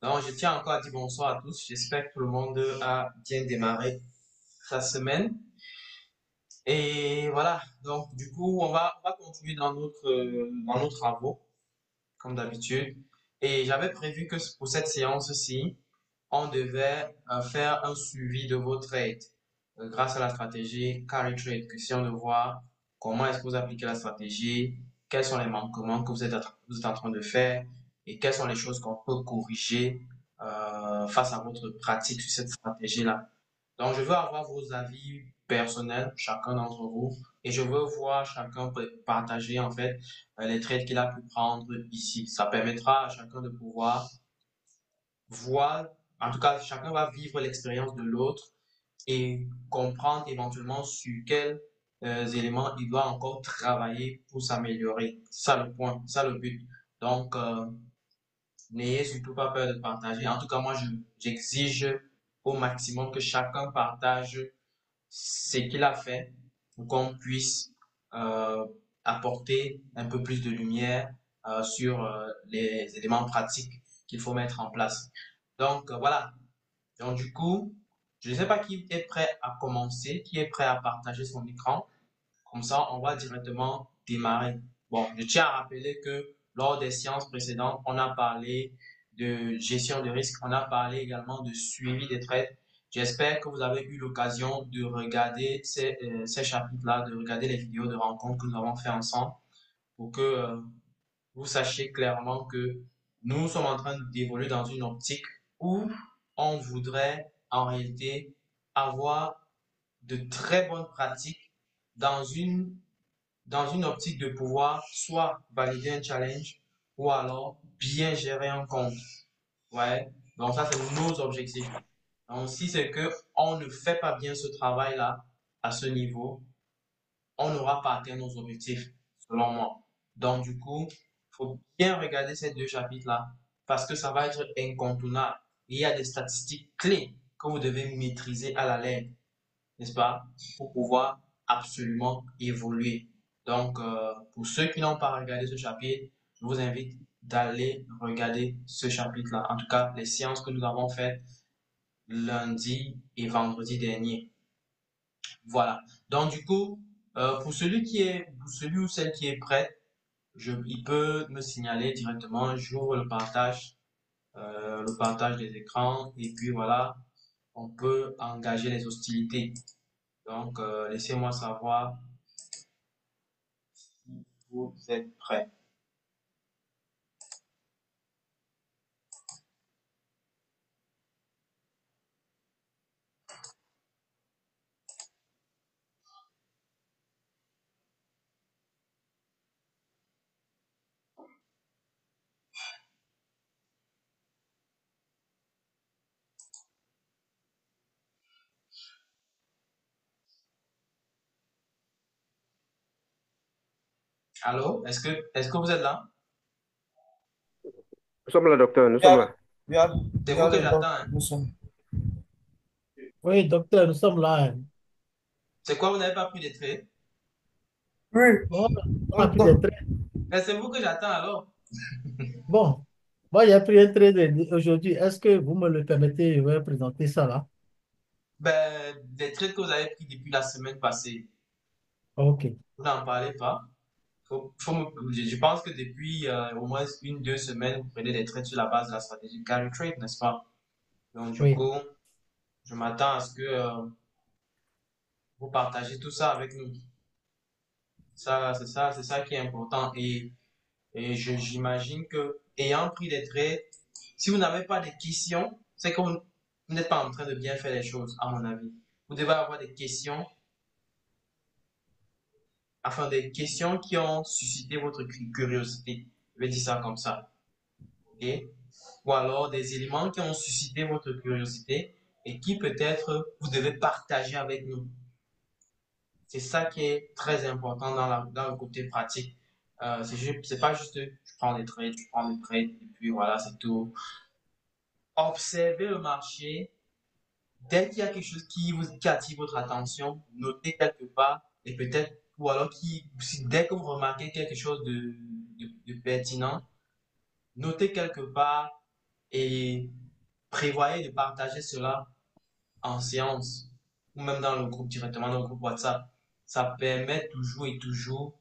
Donc, je tiens encore à dire bonsoir à tous. J'espère que tout le monde a bien démarré sa semaine. Et voilà. Donc, du coup, on va continuer dans nos travaux, comme d'habitude. Et j'avais prévu que pour cette séance-ci, on devait faire un suivi de vos trades grâce à la stratégie Carry Trade, question de voir comment est-ce que vous appliquez la stratégie, quels sont les manquements que vous êtes en train de faire et quelles sont les choses qu'on peut corriger face à votre pratique sur cette stratégie-là. Donc, je veux avoir vos avis personnels, chacun d'entre vous, et je veux voir chacun partager en fait les trades qu'il a pu prendre ici. Ça permettra à chacun de pouvoir voir, en tout cas, chacun va vivre l'expérience de l'autre et comprendre éventuellement sur quels éléments il doit encore travailler pour s'améliorer. C'est ça le point, c'est ça le but. Donc, n'ayez surtout pas peur de partager. En tout cas, j'exige au maximum que chacun partage ce qu'il a fait pour qu'on puisse euh, apporter un peu plus de lumière sur les éléments pratiques qu'il faut mettre en place. Donc, voilà. Donc, du coup, je ne sais pas qui est prêt à commencer, qui est prêt à partager son écran. Comme ça, on va directement démarrer. Bon, je tiens à rappeler que lors des séances précédentes, on a parlé de gestion de risque, on a parlé également de suivi des trades. J'espère que vous avez eu l'occasion de regarder ces chapitres-là, de regarder les vidéos de rencontres que nous avons fait ensemble pour que vous sachiez clairement que nous sommes en train d'évoluer dans une optique où on voudrait en réalité avoir de très bonnes pratiques dans dans une optique de pouvoir soit valider un challenge ou alors bien gérer un compte. Ouais. Donc ça, c'est nos objectifs. Donc si c'est que on ne fait pas bien ce travail-là à ce niveau, on n'aura pas atteint nos objectifs, selon moi. Donc du coup, il faut bien regarder ces deux chapitres-là parce que ça va être incontournable. Il y a des statistiques clés que vous devez maîtriser à la lettre, n'est-ce pas, pour pouvoir absolument évoluer. Donc, pour ceux qui n'ont pas regardé ce chapitre, je vous invite d'aller regarder ce chapitre-là. En tout cas, les séances que nous avons faites lundi et vendredi dernier. Voilà. Donc, du coup, pour celui ou celle qui est prêt, il peut me signaler directement. J'ouvre le partage des écrans et puis voilà, on peut engager les hostilités. Donc, laissez-moi savoir si vous êtes prêts. Allô? Est-ce que vous êtes là? Nous sommes là, docteur, nous Oui, sommes là. oui, allô, C'est oui, vous que allô, j'attends, donc, hein. nous sommes. Oui, docteur, nous sommes là, hein. C'est quoi, vous n'avez pas pris des traits? Oui, Bon, on a pris des attends. traits. Mais c'est vous que j'attends alors. Bon, moi j'ai pris un trait aujourd'hui. Est-ce que vous me le permettez? Je vais présenter ça là. Ben, des traits que vous avez pris depuis la semaine passée, Ok, vous n'en parlez pas. Je pense que depuis au moins une, deux semaines, vous prenez des traits sur la base de la stratégie carry trade, n'est-ce pas? Donc, du oui. coup, je m'attends à ce que vous partagez tout ça avec nous. C'est ça qui est important. Et j'imagine que, ayant pris des traits, si vous n'avez pas de questions, c'est que vous n'êtes pas en train de bien faire les choses, à mon avis. Vous devez avoir des questions, enfin des questions qui ont suscité votre curiosité. Je vais dire ça comme ça. Ok? Ou alors des éléments qui ont suscité votre curiosité et qui peut-être vous devez partager avec nous. C'est ça qui est très important dans le côté pratique. C'est pas juste je prends des trades et puis voilà, c'est tout. Observez le marché. Dès qu'il y a quelque chose qui attire votre attention, notez quelque part et peut-être, ou alors dès que vous remarquez quelque chose de pertinent, notez quelque part et prévoyez de partager cela en séance ou même dans le groupe directement dans le groupe WhatsApp. Ça permet toujours et toujours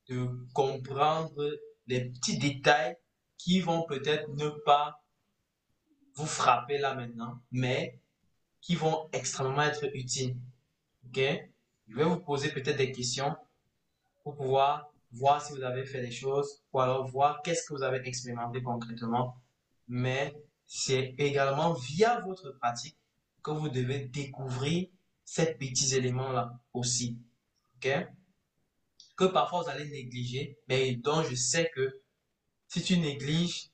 de comprendre les petits détails qui vont peut-être ne pas vous frapper là maintenant, mais qui vont extrêmement être utiles. OK? Je vais vous poser peut-être des questions pour pouvoir voir si vous avez fait des choses ou alors voir qu'est-ce que vous avez expérimenté concrètement. Mais c'est également via votre pratique que vous devez découvrir ces petits éléments-là aussi. OK? Que parfois vous allez négliger, mais dont je sais que si tu négliges,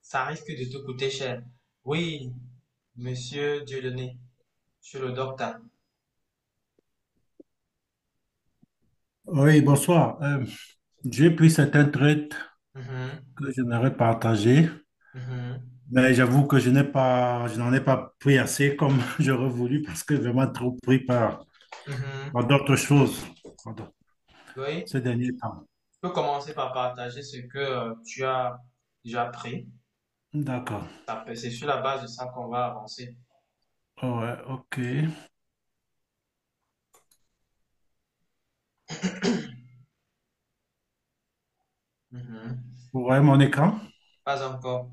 ça risque de te coûter cher. Oui, monsieur Dieudonné, je suis le docteur. Oui, bonsoir. J'ai pris certains traits Mhm, que j'aimerais partager, mhm, mais j'avoue que je n'en ai pas pris assez comme j'aurais voulu parce que vraiment trop pris mhm. par d'autres choses pardon, Oui, ces derniers temps. tu peux commencer par partager ce que tu as déjà appris. D'accord. C'est sur la base de ça qu'on va avancer. Ouais, ok. Mhm. Vous voyez mon écran? Pas encore.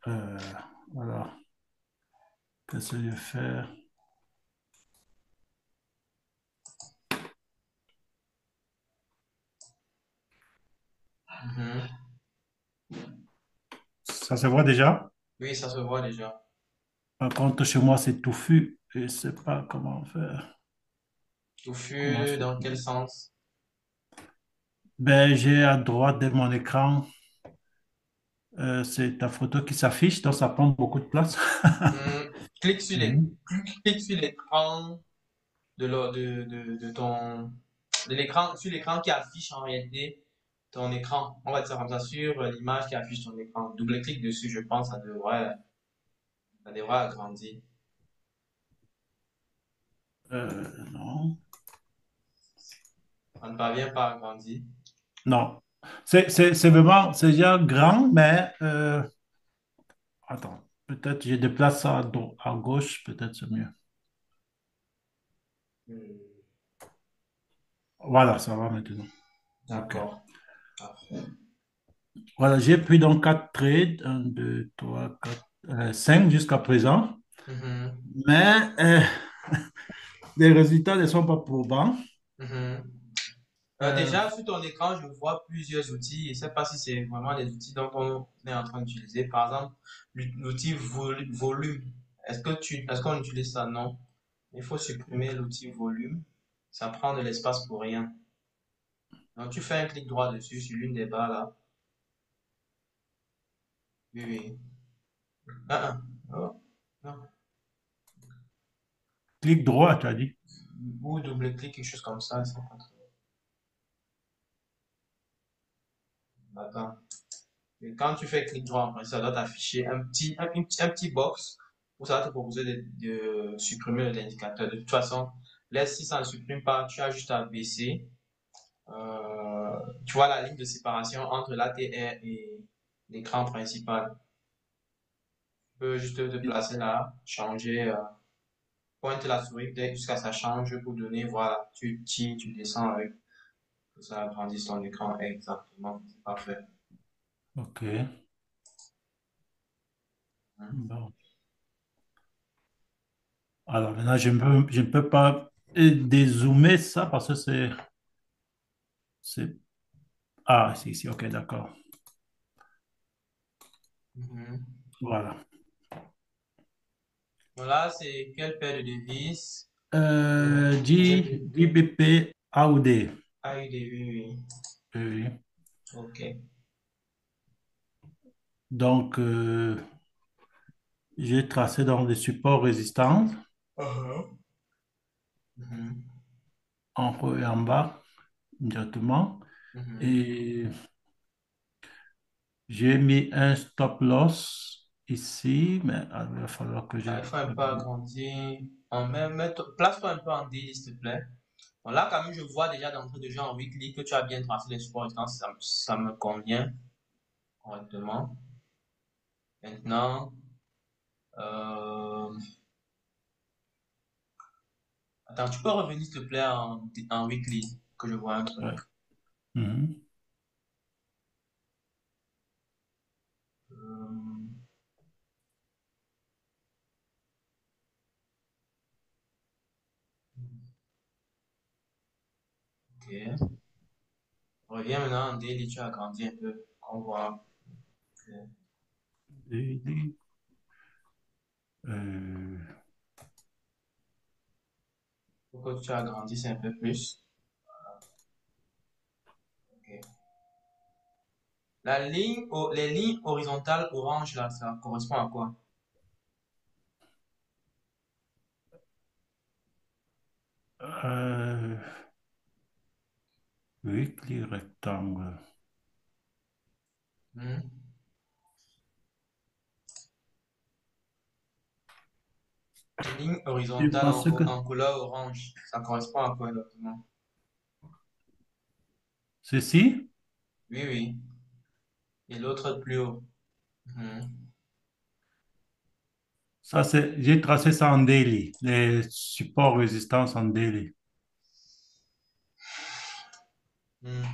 Euh, voilà. Qu'est-ce que je vais faire? Mhm. Ça se voit déjà? Oui, ça se voit déjà. Par contre, chez moi, c'est touffu. Je ne sais pas comment faire. Comment Touffu, se dans quel fait. sens? Ben, j'ai à droite de mon écran, c'est ta photo qui s'affiche, donc ça prend beaucoup de place. Hmm, clique sur les, Mhm. clique sur l'écran de ton, de l'écran, sur l'écran qui affiche en réalité ton écran. On va dire comme ça, sur l'image qui affiche ton écran. Double-clique dessus, je pense, ça devrait agrandir. Non. Ça ne parvient pas à agrandir. Non. C'est vraiment, c'est déjà grand, mais attends, peut-être je déplace ça à gauche, peut-être c'est mieux. Hmm, Voilà, ça va maintenant. OK. d'accord. Parfait. Voilà, j'ai pris donc quatre trades, un, deux, trois, quatre, cinq jusqu'à présent, Mhm, mais les résultats ne sont pas probants. mhm. Euh, Déjà, sur ton écran, je vois plusieurs outils. Je ne sais pas si c'est vraiment les outils dont on est en train d'utiliser. Par exemple, l'outil volume. Est-ce qu'on utilise ça? Non. Il faut supprimer l'outil volume. Ça prend de l'espace pour rien. Donc, tu fais un clic droit dessus, sur l'une des barres là. Oui, oui. Ah, ah. Oh, non. clic droit, tu as dit. Ou double-clic, quelque chose comme ça. C'est pas trop. Attends. Et quand tu fais clic droit, après, ça doit t'afficher un petit box où ça va te proposer de supprimer l'indicateur. De toute façon, laisse si ça ne supprime pas, tu as juste à baisser. Tu vois la ligne de séparation entre l'ATR et l'écran principal. Tu peux juste te placer là, changer, pointe la souris peut-être jusqu'à ça change pour donner, voilà, tu tires, tu descends avec, que ça agrandisse ton écran exactement. C'est parfait. OK. Hein. Bon. Alors maintenant, je ne peux pas dézoomer ça parce que c'est... Ah, si, si, OK, d'accord. Mhm. Voilà. Voilà, c'est quelle paire de devises? JBP AOD. Ah, oui, oui, oui. Oui. Ok. Donc, j'ai tracé dans des supports résistants Mhm. Mhm. en haut et en bas directement. Mhm. Et j'ai mis un stop loss ici, mais il va falloir que je... Ah, il faut un peu agrandir. Place-toi un peu en D, s'il te plaît. Bon, là, quand même, je vois déjà d'entrée de jeu en weekly que tu as bien tracé les supports restants, ça me convient correctement. Maintenant, euh, attends, tu peux revenir s'il te plaît en weekly, que je vois un truc. Ouais. Mhm. Euh, ok. Reviens maintenant en daily, tu as grandi un peu. On voit. Ok. Daily. Euh, Faut que tu as grandi un peu plus. Ok. Les lignes horizontales orange là, ça correspond à quoi? euh, weekly rectangle. Hmm. Les lignes Je horizontales pense que en couleur orange, ça correspond à quoi exactement? ceci, Oui, oui. Et l'autre plus haut. Hmm. ça c'est, j'ai tracé ça en daily, les supports résistance en daily. Hmm.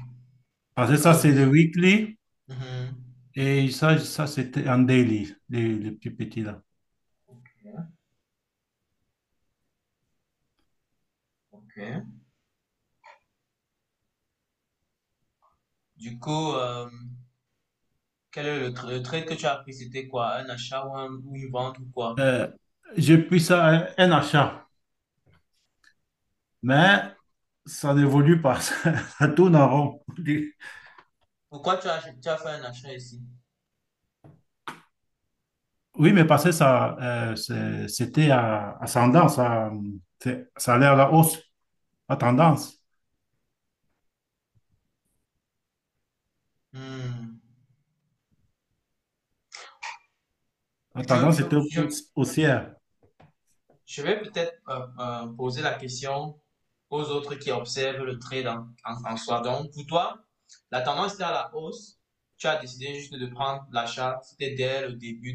Parce que ça Ah, c'est le weekly mhm. et ça c'était en daily, les plus petits là. Ok. Ok. Du coup, quel est le trade que tu as pris? C'était quoi? Un achat ou une vente ou quoi? Euh, j'ai pris ça un achat, mais ça n'évolue pas, ça tourne en rond. Pourquoi tu as fait un achat ici? Oui, mais parce que ça, c'était ascendant, ça a l'air à la hausse, à tendance. Hmm. La Je, tendance je, était je, haussière. je vais peut-être poser la question aux autres qui observent le trade en soi. Donc, pour toi, la tendance était à la hausse. Tu as décidé juste de prendre l'achat. C'était dès le début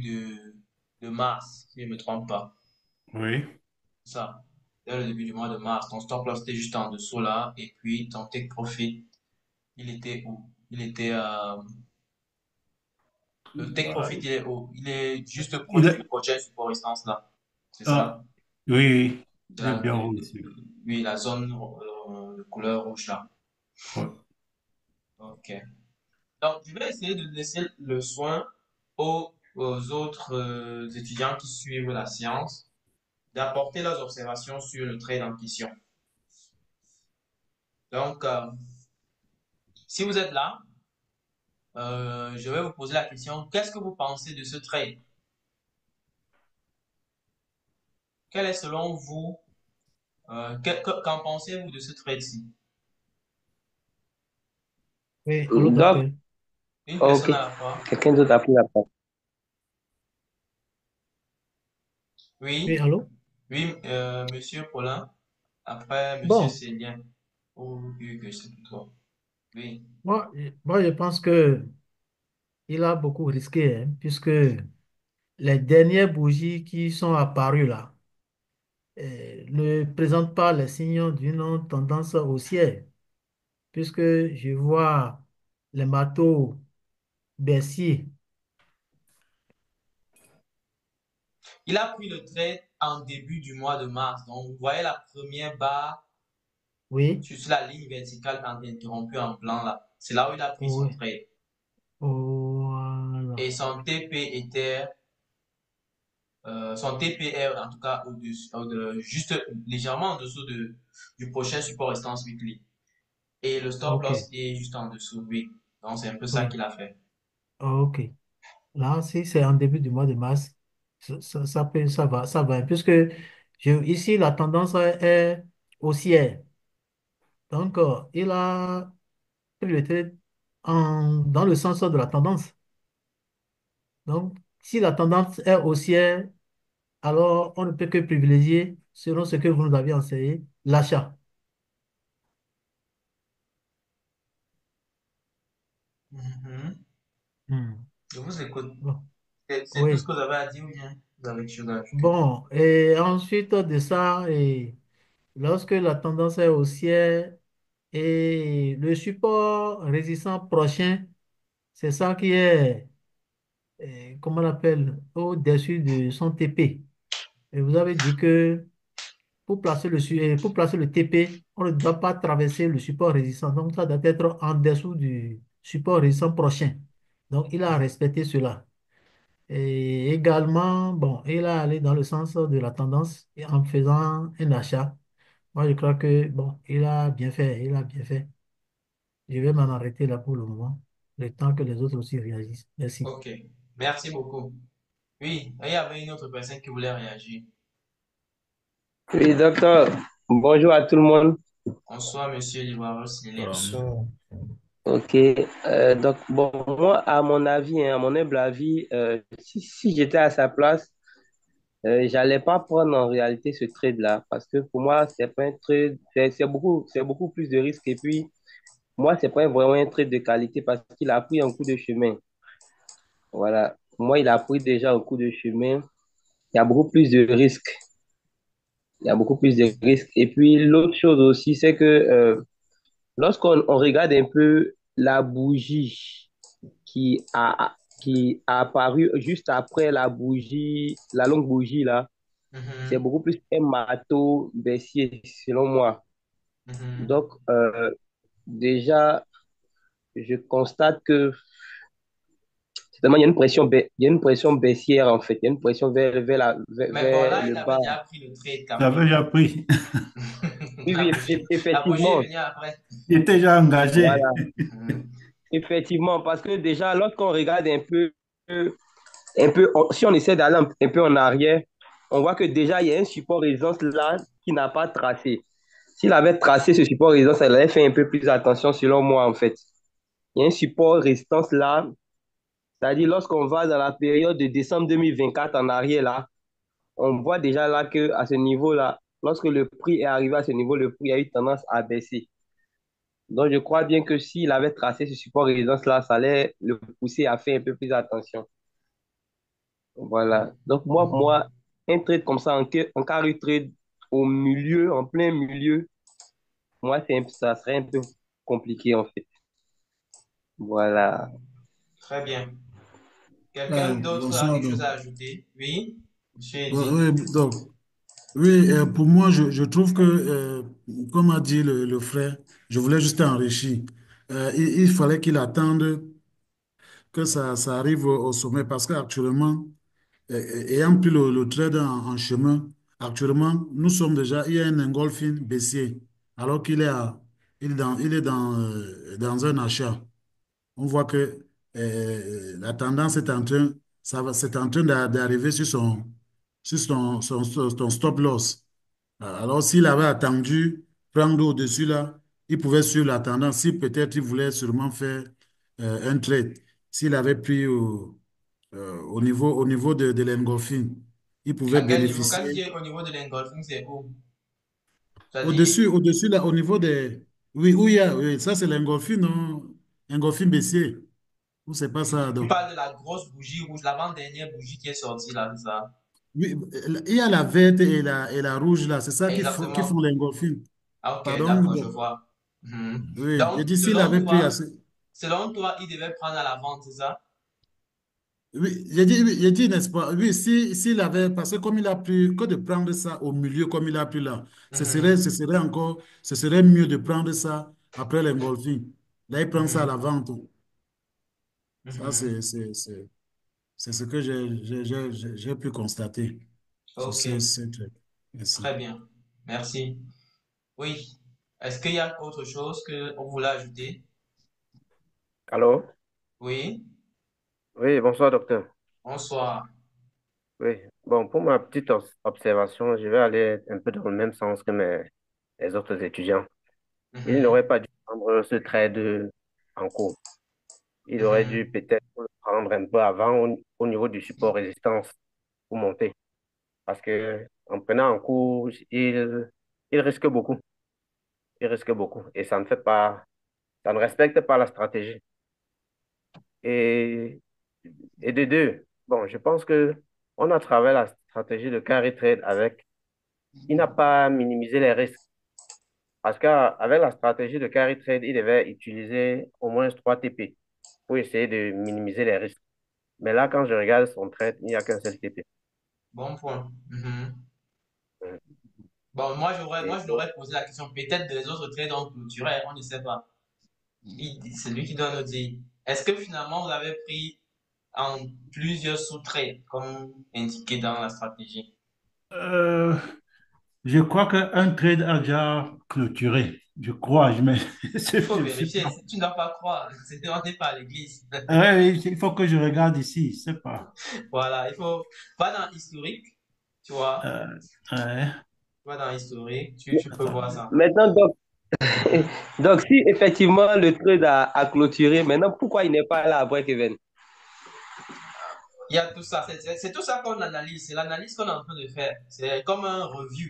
de mars, si je ne me trompe pas. Oui. C'est ça. Dès le début du mois de mars. Ton stop loss était juste en dessous là. Et puis, ton take profit, il était où? Il était, le take profit, il est où? Il est juste Il proche du est, projet support résistance là. C'est ah, ça? oui, oui, De il est bien de- reçu. oui, la zone de couleur rouge là. Ouais. Ok. Donc, je vais essayer de laisser le soin aux autres étudiants qui suivent la science d'apporter leurs observations sur le trade en question. Donc, si vous êtes là, je vais vous poser la question, qu'est-ce que vous pensez de ce trade? Quel est selon vous, qu'en pensez-vous de ce trade-ci? Oui, allô, Donc, docteur. Une personne ok. à la fois. Quelqu'un d'autre a pris la parole. Oui, Oui, allô? oui, Monsieur Paulin. Après, Monsieur Bon, Célien. Ou Hugues, c'est toi. Oui. moi, je pense que il a beaucoup risqué, hein, puisque les dernières bougies qui sont apparues là ne présentent pas les signaux d'une tendance haussière, puisque je vois les marteaux baissiers. Il a pris le trade en début du mois de mars. Donc, vous voyez la première barre Oui, sur la ligne verticale interrompue en blanc là. C'est là où il a pris son oui, trade. voilà. Et son TP était, son TPR en tout cas juste légèrement en dessous du prochain support restance weekly. Et le stop Ok, loss est juste en dessous, oui. Donc, c'est un peu ça oui, qu'il a fait. ok. Là, si c'est en début du mois de mars, ça va, puisque ici, la tendance est haussière. Donc, il a pris le trait dans le sens de la tendance. Donc, si la tendance est haussière, alors on ne peut que privilégier, selon ce que vous nous avez enseigné, l'achat. Mhm. Hmm. Je vous écoute. Bon, C'est tout ce oui. que vous avez à dire ou bien vous avez quelque chose à ajouter? Bon, et ensuite de ça, et lorsque la tendance est haussière et le support résistant prochain, c'est ça qui est, comment on appelle, au-dessus de son TP. Et vous avez dit que pour placer le TP, on ne doit pas traverser le support résistant. Donc, ça doit être en dessous du support résistant prochain. Donc, il a respecté cela. Et également, bon, il a allé dans le sens de la tendance et en faisant un achat. Moi, je crois que, bon, il a bien fait, il a bien fait. Je vais m'en arrêter là pour le moment, le temps que les autres aussi réagissent. Merci. Ok, merci beaucoup. Oui, il y avait une autre personne qui voulait réagir. Oui, docteur. Bonjour à tout le monde. Bonsoir, monsieur Livarol Silex. So, Ok. Donc, bon, moi, à mon avis, hein, à mon humble avis, si j'étais à sa place, j'allais pas prendre en réalité ce trade-là parce que pour moi, c'est pas un trade, c'est beaucoup plus de risques. Et puis, moi, c'est pas vraiment un trade de qualité parce qu'il a pris un coup de chemin. Voilà. Pour moi, il a pris déjà un coup de chemin. Il y a beaucoup plus de risques. Il y a beaucoup plus de risques. Et puis, l'autre chose aussi, c'est que, lorsqu'on regarde un peu la bougie qui a apparu juste après la bougie, la longue bougie là, c'est Mhm, beaucoup plus un marteau baissier selon moi. mhm. Donc, déjà, je constate que certainement, il y a une pression, il y a une pression baissière en fait. Il y a une pression Mais bon, vers là, le il avait bas. déjà pris le trade quand J'avais même. déjà pris. Oui, La oui, bougie, la bougie est effectivement. venue après. Il était déjà engagé. Voilà, Mhm, effectivement. Parce que déjà, lorsqu'on regarde si on essaie d'aller un peu en arrière, on voit que déjà, il y a un support résistance là qui n'a pas tracé. S'il avait tracé ce support résistance, il avait fait un peu plus attention selon moi, en fait. Il y a un support résistance là, c'est-à-dire lorsqu'on va dans la période de décembre 2024 en arrière là, on voit déjà là que à ce niveau-là, lorsque le prix est arrivé à ce niveau, le prix a eu tendance à baisser. Donc, je crois bien que s'il avait tracé ce support résistance là, ça allait le pousser à faire un peu plus attention. Voilà. Donc, moi, un trade comme ça, en carry trade au milieu, en plein milieu, moi, ça serait un peu compliqué, en fait. Voilà. très bien. Quelqu'un d'autre a Bonsoir quelque chose donc. à ajouter? Oui, monsieur Eddy. Oui, donc, oui, pour moi, je trouve que, comme a dit le frère, je voulais juste enrichir. Il fallait qu'il attende que ça arrive au sommet parce qu'actuellement, ayant pris le trade en chemin, actuellement, nous sommes déjà, il y a un engolfing baissier alors qu'il est, il est dans un achat. On voit que la tendance est en train, c'est en train d'arriver sur son stop loss. Alors, s'il avait attendu prendre au-dessus là, il pouvait suivre la tendance. Si peut-être il voulait sûrement faire un trade, s'il avait pris au niveau de l'engulfing, il pouvait À quel niveau? Quand tu bénéficier dis au niveau de l'engolfing, c'est où? C'est-à-dire, au-dessus là, au niveau des. Oui, où il y a, oui, ça c'est l'engulfing, non? Engulfing baissier. Ou c'est pas ça, tu donc. parles de la grosse bougie rouge, l'avant-dernière bougie qui est sortie là, c'est ça? Oui, il y a la verte et la rouge là, c'est ça qui font Exactement. l'engolfing. Ah, ok, Pardon? d'accord, je vois. Mhm. Oui, j'ai Donc, dit s'il avait pris assez. selon toi, il devait prendre à la vente, c'est ça? Oui, j'ai dit, n'est-ce pas? Oui, s'il avait, parce que comme il a pris, que de prendre ça au milieu comme il a pris là, Mhm, ce serait mieux de prendre ça après l'engolfing. Là, il prend ça à la mhm, vente. Ça, mhm. c'est ce que j'ai pu constater sur Ok, ce truc. Merci. très bien. Merci. Oui. Est-ce qu'il y a autre chose que on voulait ajouter? Allô? Oui. Oui, bonsoir, docteur. Bonsoir. Oui, bon, pour ma petite observation, je vais aller un peu dans le même sens que les autres étudiants. Il Mhm, n'aurait pas dû prendre ce trade en cours. Il aurait dû mhm. peut-être le prendre un peu avant au niveau du support résistance pour monter. Parce que en prenant en cours, il risque beaucoup. Il risque beaucoup. Et ça ne respecte pas la stratégie. Et, et de deux, bon, je pense que on a travaillé la stratégie de carry trade avec, il n'a pas minimisé les risques. Parce qu'avec la stratégie de carry trade, il devait utiliser au moins 3 TP pour essayer de minimiser les risques. Mais là, quand je regarde son trade, il n'y a qu'un seul TP. Bon point. Mhm. Euh, Bon, moi, Et, je l'aurais posé la question. Peut-être des autres trades ont clôturé, on ne sait pas. C'est lui qui doit nous dire. Est-ce que finalement, vous avez pris en plusieurs sous-trades, comme indiqué dans la stratégie? Euh, je crois qu'un trade a déjà clôturé. Je crois, mais Il faut je suis vérifier. pas. Si tu ne dois pas croire, c'est demandé par l'église. Ouais, il faut que je regarde ici, je sais pas. Voilà, il faut. Va dans historique, tu vois. Euh, ouais, Va dans historique, tu peux voir attends. ça. Maintenant, donc, Mhm. donc si effectivement le trade a clôturé, maintenant, pourquoi il n'est pas là à break-even? Il y a tout ça. C'est tout ça qu'on analyse. C'est l'analyse qu'on est en train de faire. C'est comme un review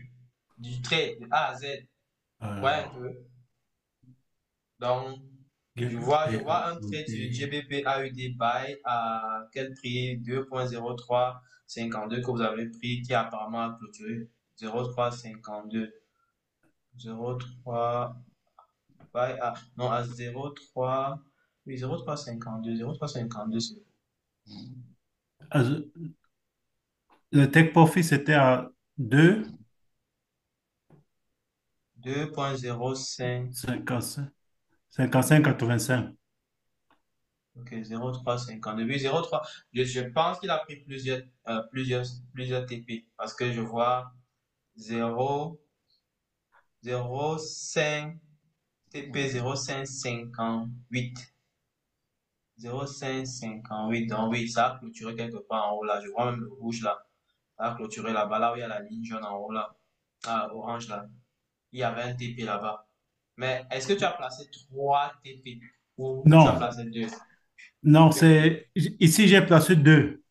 du trade de A à Z. Ouais, un Euh, peu. Donc, je vois un trade sur GBP, GBP AUD buy à quel prix? 2.0352 que vous avez pris qui apparemment a clôturé 0.352. 0.3 buy à, non, à 0.3, oui, 0.352, 0.352, c'est le take profit, c'était à 2, 2.05, 55, 85. ok, 0.352, oui, 0.3, je pense qu'il a pris plusieurs TP parce que je vois 0, 0.5, TP 0.558. 0,558. Donc oui, ça a clôturé quelque part en haut là. Je vois même le rouge là. Ça a clôturé là-bas, là où il y a la ligne jaune en haut là. Ah, orange là. Il y avait un TP là-bas. Mais est-ce que tu as placé 3 TP ou tu as Non, placé 2? non, c'est ici j'ai placé 2.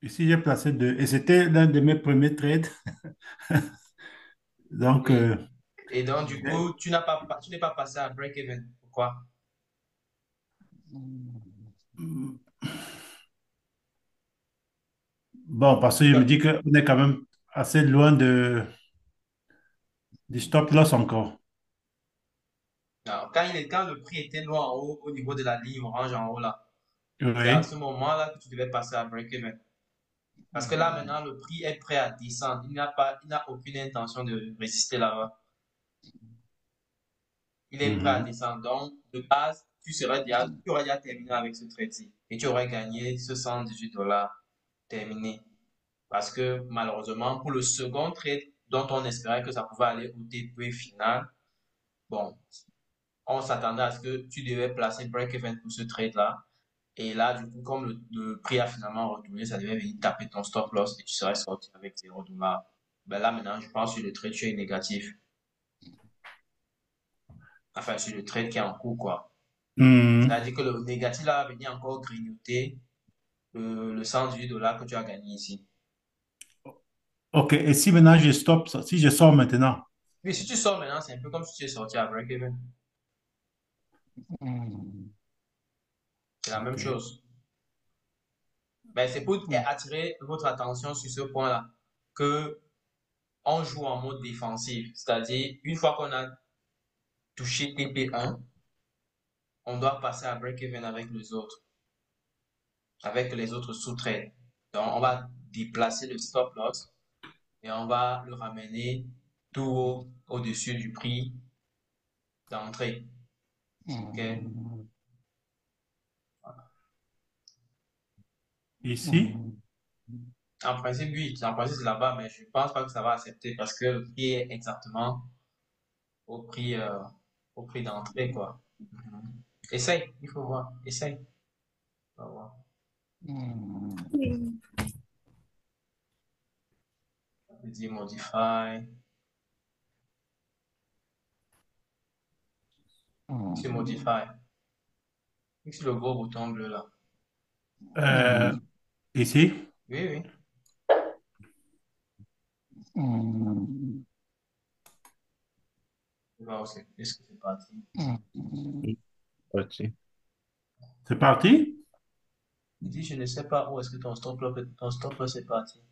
Ici j'ai placé 2. Et c'était l'un de mes premiers trades. Donc, Oui. Et donc du coup, tu n'es pas passé à break-even. Pourquoi? bon, parce que je me dis qu'on est quand même assez loin du stop loss encore. Alors, quand le prix était loin en haut, au niveau de la ligne orange en haut là, c'est à Oui. ce moment-là que tu devais passer à break-even. Parce que là, maintenant, le prix est prêt à descendre. Il n'a aucune intention de résister là-bas. Il est prêt à Mhm. descendre. Donc, de base, tu aurais déjà terminé avec ce trade-ci. Et tu aurais gagné ce 118 dollars terminé. Parce que malheureusement, pour le second trade dont on espérait que ça pouvait aller au TP final, bon, on s'attendait à ce que tu devais placer break-even pour ce trade-là. Et là, du coup, comme le prix a finalement retourné, ça devait venir taper ton stop loss et tu serais sorti avec 0 dollars. Ben là, maintenant, je pense que le trade, tu es négatif. Enfin, sur le trade qui est en cours, quoi. Mhm. C'est-à-dire que le négatif là va venir encore grignoter le 118 dollars que tu as gagné ici. OK. Et si maintenant je stop, si je sors maintenant, Oui, si tu sors maintenant, c'est un peu comme si tu es sorti à break-even. C'est la même OK. chose. Ben, c'est pour attirer votre attention sur ce point-là, que on joue en mode défensif. C'est-à-dire, une fois qu'on a touché TP1, on doit passer à break-even avec les autres sous-trades. Donc, on va déplacer le stop loss et on va le ramener tout au-dessus du prix d'entrée. OK? Ici, En principe, oui, en principe, c'est là-bas, mais je pense pas que ça va accepter parce que le prix est exactement au prix, euh, au prix d'entrée, quoi. Mhm. Essaye, il faut voir. Essaye. On va voir. Je dis modify. Sur modify. Clique sur le gros bouton bleu là. euh, ici, Oui, oui. Je vais voir où est-ce que c'est parti. Ok. C'est parti? Il dit, je ne sais pas où est-ce que ton stop loss est parti.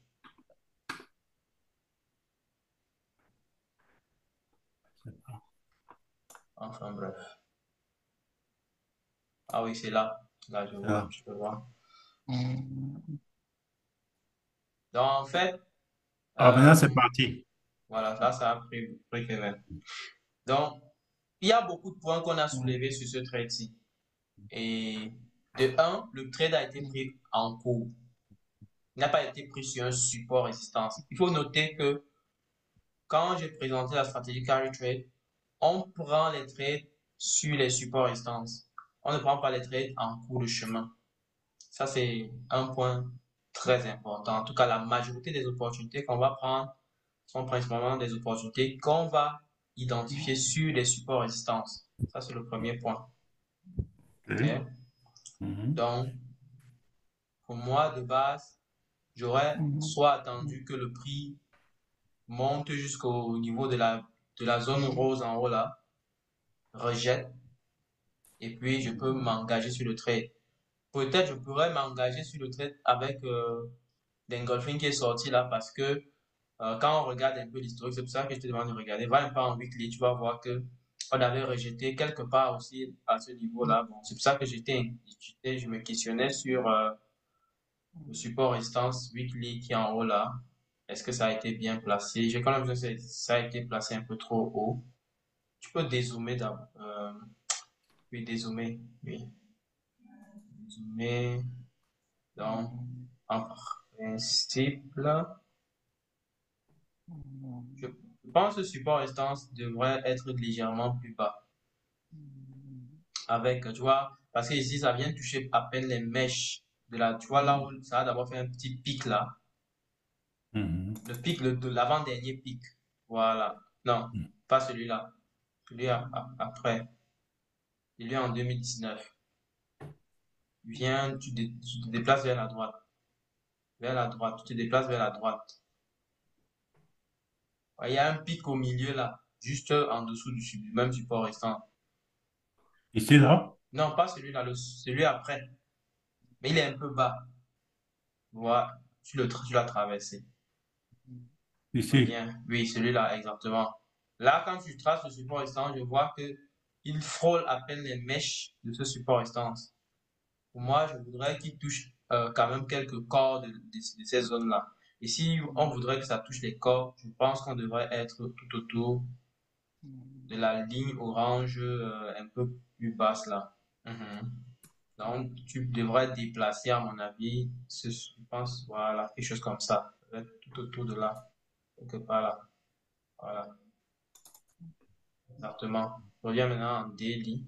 Enfin bref. Ah oui, c'est là. Là, je vois, Ah, je peux voir. Donc, en fait, ah, maintenant, euh, c'est parti. voilà, là, ça a pris quand même. Donc, il y a beaucoup de points qu'on a soulevés sur ce trade-ci. Et de un, le trade a été pris en cours. Il n'a pas été pris sur un support résistance. Il faut noter que quand j'ai présenté la stratégie carry trade, on prend les trades sur les supports résistance. On ne prend pas les trades en cours de chemin. Ça, c'est un point très important. En tout cas, la majorité des opportunités qu'on va prendre sont principalement des opportunités qu'on va identifier sur les supports résistance. Ça, c'est le premier point. Ok. Ok? Mhm. Donc, pour moi, de base, j'aurais soit attendu que le prix monte jusqu'au niveau de la zone rose en haut là, rejette, et puis je peux m'engager sur le trade. Peut-être je pourrais m'engager sur le trade avec l'engulfing qui est sorti là parce que quand on regarde un peu l'historique, c'est pour ça que je te demande de regarder, va un peu en weekly, tu vas voir que on avait rejeté quelque part aussi à ce niveau-là. Bon, c'est pour ça que je me questionnais sur le support résistance weekly qui est en haut là. Est-ce que ça a été bien placé? J'ai quand même l'impression que ça a été placé un peu trop haut. Tu peux dézoomer d'abord. Oui, dézoomer. Oui, dézoomer. Donc, en principe, là, je pense que le support résistance devrait être légèrement plus bas. Avec, tu vois, parce que ici, ça vient toucher à peine les mèches de la, tu vois, là où ça a d'abord fait un petit pic là. Mhm. Le pic, de l'avant-dernier pic. Voilà. Non, pas celui-là. Celui après. Celui en 2019. Viens, tu te déplaces vers la droite. Vers la droite. Tu te déplaces vers la droite. Ouais, il y a un pic au milieu là. Juste en dessous du même support restant. Ici, là? Non, pas celui-là, celui après. Mais il est un peu bas. Voilà. Tu l'as traversé. Ici. Reviens. Oui, celui-là, exactement. Là, quand tu traces le support restant, je vois que il frôle à peine les mèches de ce support restant. Pour moi, je voudrais qu'il touche quand même quelques corps de ces zones-là. Et si on voudrait que ça touche les corps, je pense qu'on devrait être tout autour de la ligne orange un peu plus basse là. Mhm. Donc, tu devrais déplacer, à mon avis, je pense, voilà, quelque chose comme ça. Peut-être tout autour de là, quelque part là. Voilà, exactement. Je reviens maintenant en daily.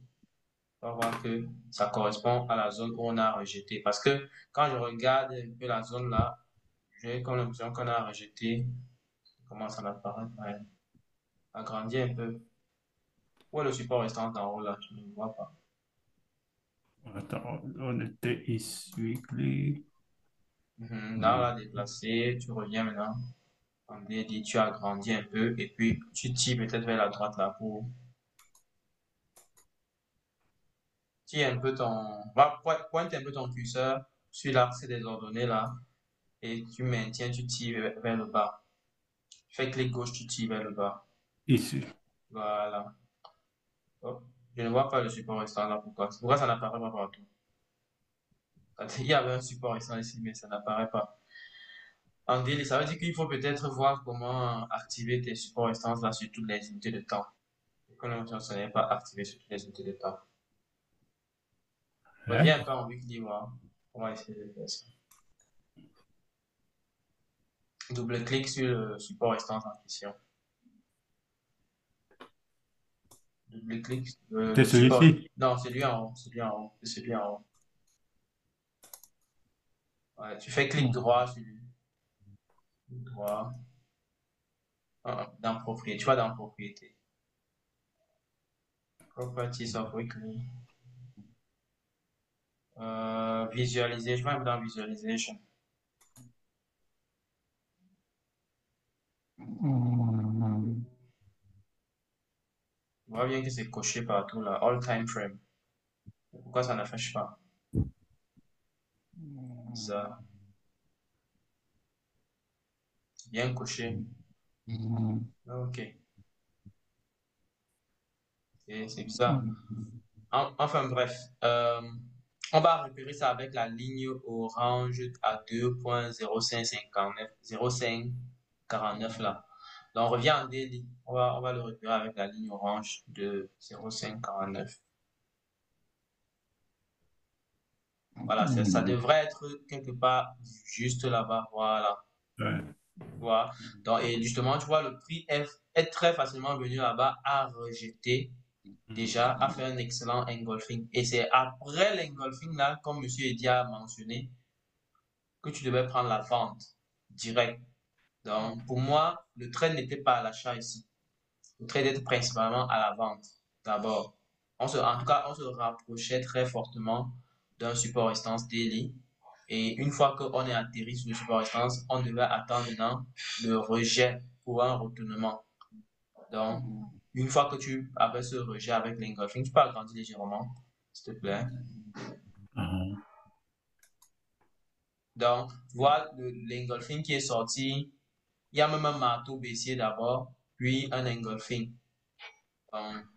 On va voir que ça correspond à la zone où on a rejeté. Parce que quand je regarde un peu la zone là, j'ai comme l'impression qu'on a rejeté. Comment ça apparaît? Ouais. Agrandir un peu. Où est le support restant en haut là? Je ne le vois pas. Attends, on était ici. Weekly. Mhm. Là, on Mhm. l'a déplacé. Tu reviens maintenant. En daily, tu agrandis un peu. Et puis, tu tires peut-être vers la droite là pour. Tire un peu ton. Pointe un peu ton curseur sur l'axe des ordonnées là. Et tu maintiens, tu tires vers le bas. Tu fais clic gauche, tu tires vers le bas. Ici. Voilà. Hop. Je ne vois pas le support restant là. Pourquoi ça n'apparaît pas partout? Il y avait un support restant ici, mais ça n'apparaît pas. En daily, ça veut dire qu'il faut peut-être voir comment activer tes supports restants là sur toutes les unités de temps. Et que l'impression ce n'est pas activé sur toutes les unités de temps. Hein? Reviens un peu en weekly, voir. On va essayer de faire ça. Double-clic sur le support restant en question. Double-clic, C'est le support. celui-ci. Non, c'est lui en haut, c'est lui en haut, c'est lui en haut. Ouais, tu fais clic droit sur lui. Clic droit. Dans propriété, tu vas dans propriété. Properties of weekly. Visualiser, je vais même dans visualization. On voit bien que c'est coché partout là. All time frame. Pourquoi ça n'affiche pas? Ça, bien coché. Ok, c'est bizarre. Enfin bref, on va repérer ça avec la ligne orange à 2.0559 là. Donc on revient en daily. On va le repérer avec la ligne orange de 0.549. Voilà, ça devrait être quelque part juste là-bas. Voilà. Ouais. Voilà. Donc, et justement, tu vois, le prix est très facilement venu là-bas à rejeter déjà, à faire un excellent engulfing. Et c'est après l'engulfing là, comme Monsieur Eddy a mentionné, que tu devais prendre la vente direct. Donc, pour moi, le trade n'était pas à l'achat ici. Le trade était principalement à la vente. D'abord, en tout cas, on se rapprochait très fortement d'un support résistance daily. Et une fois qu'on est atterri sur le support résistance, on devait attendre maintenant le rejet pour un retournement. Donc, une fois que tu avais ce rejet avec l'engulfing, tu peux agrandir légèrement, s'il te plaît. Mhm. Donc, voilà l'engulfing qui est sorti. Il y a même un marteau baissier d'abord, puis un engulfing.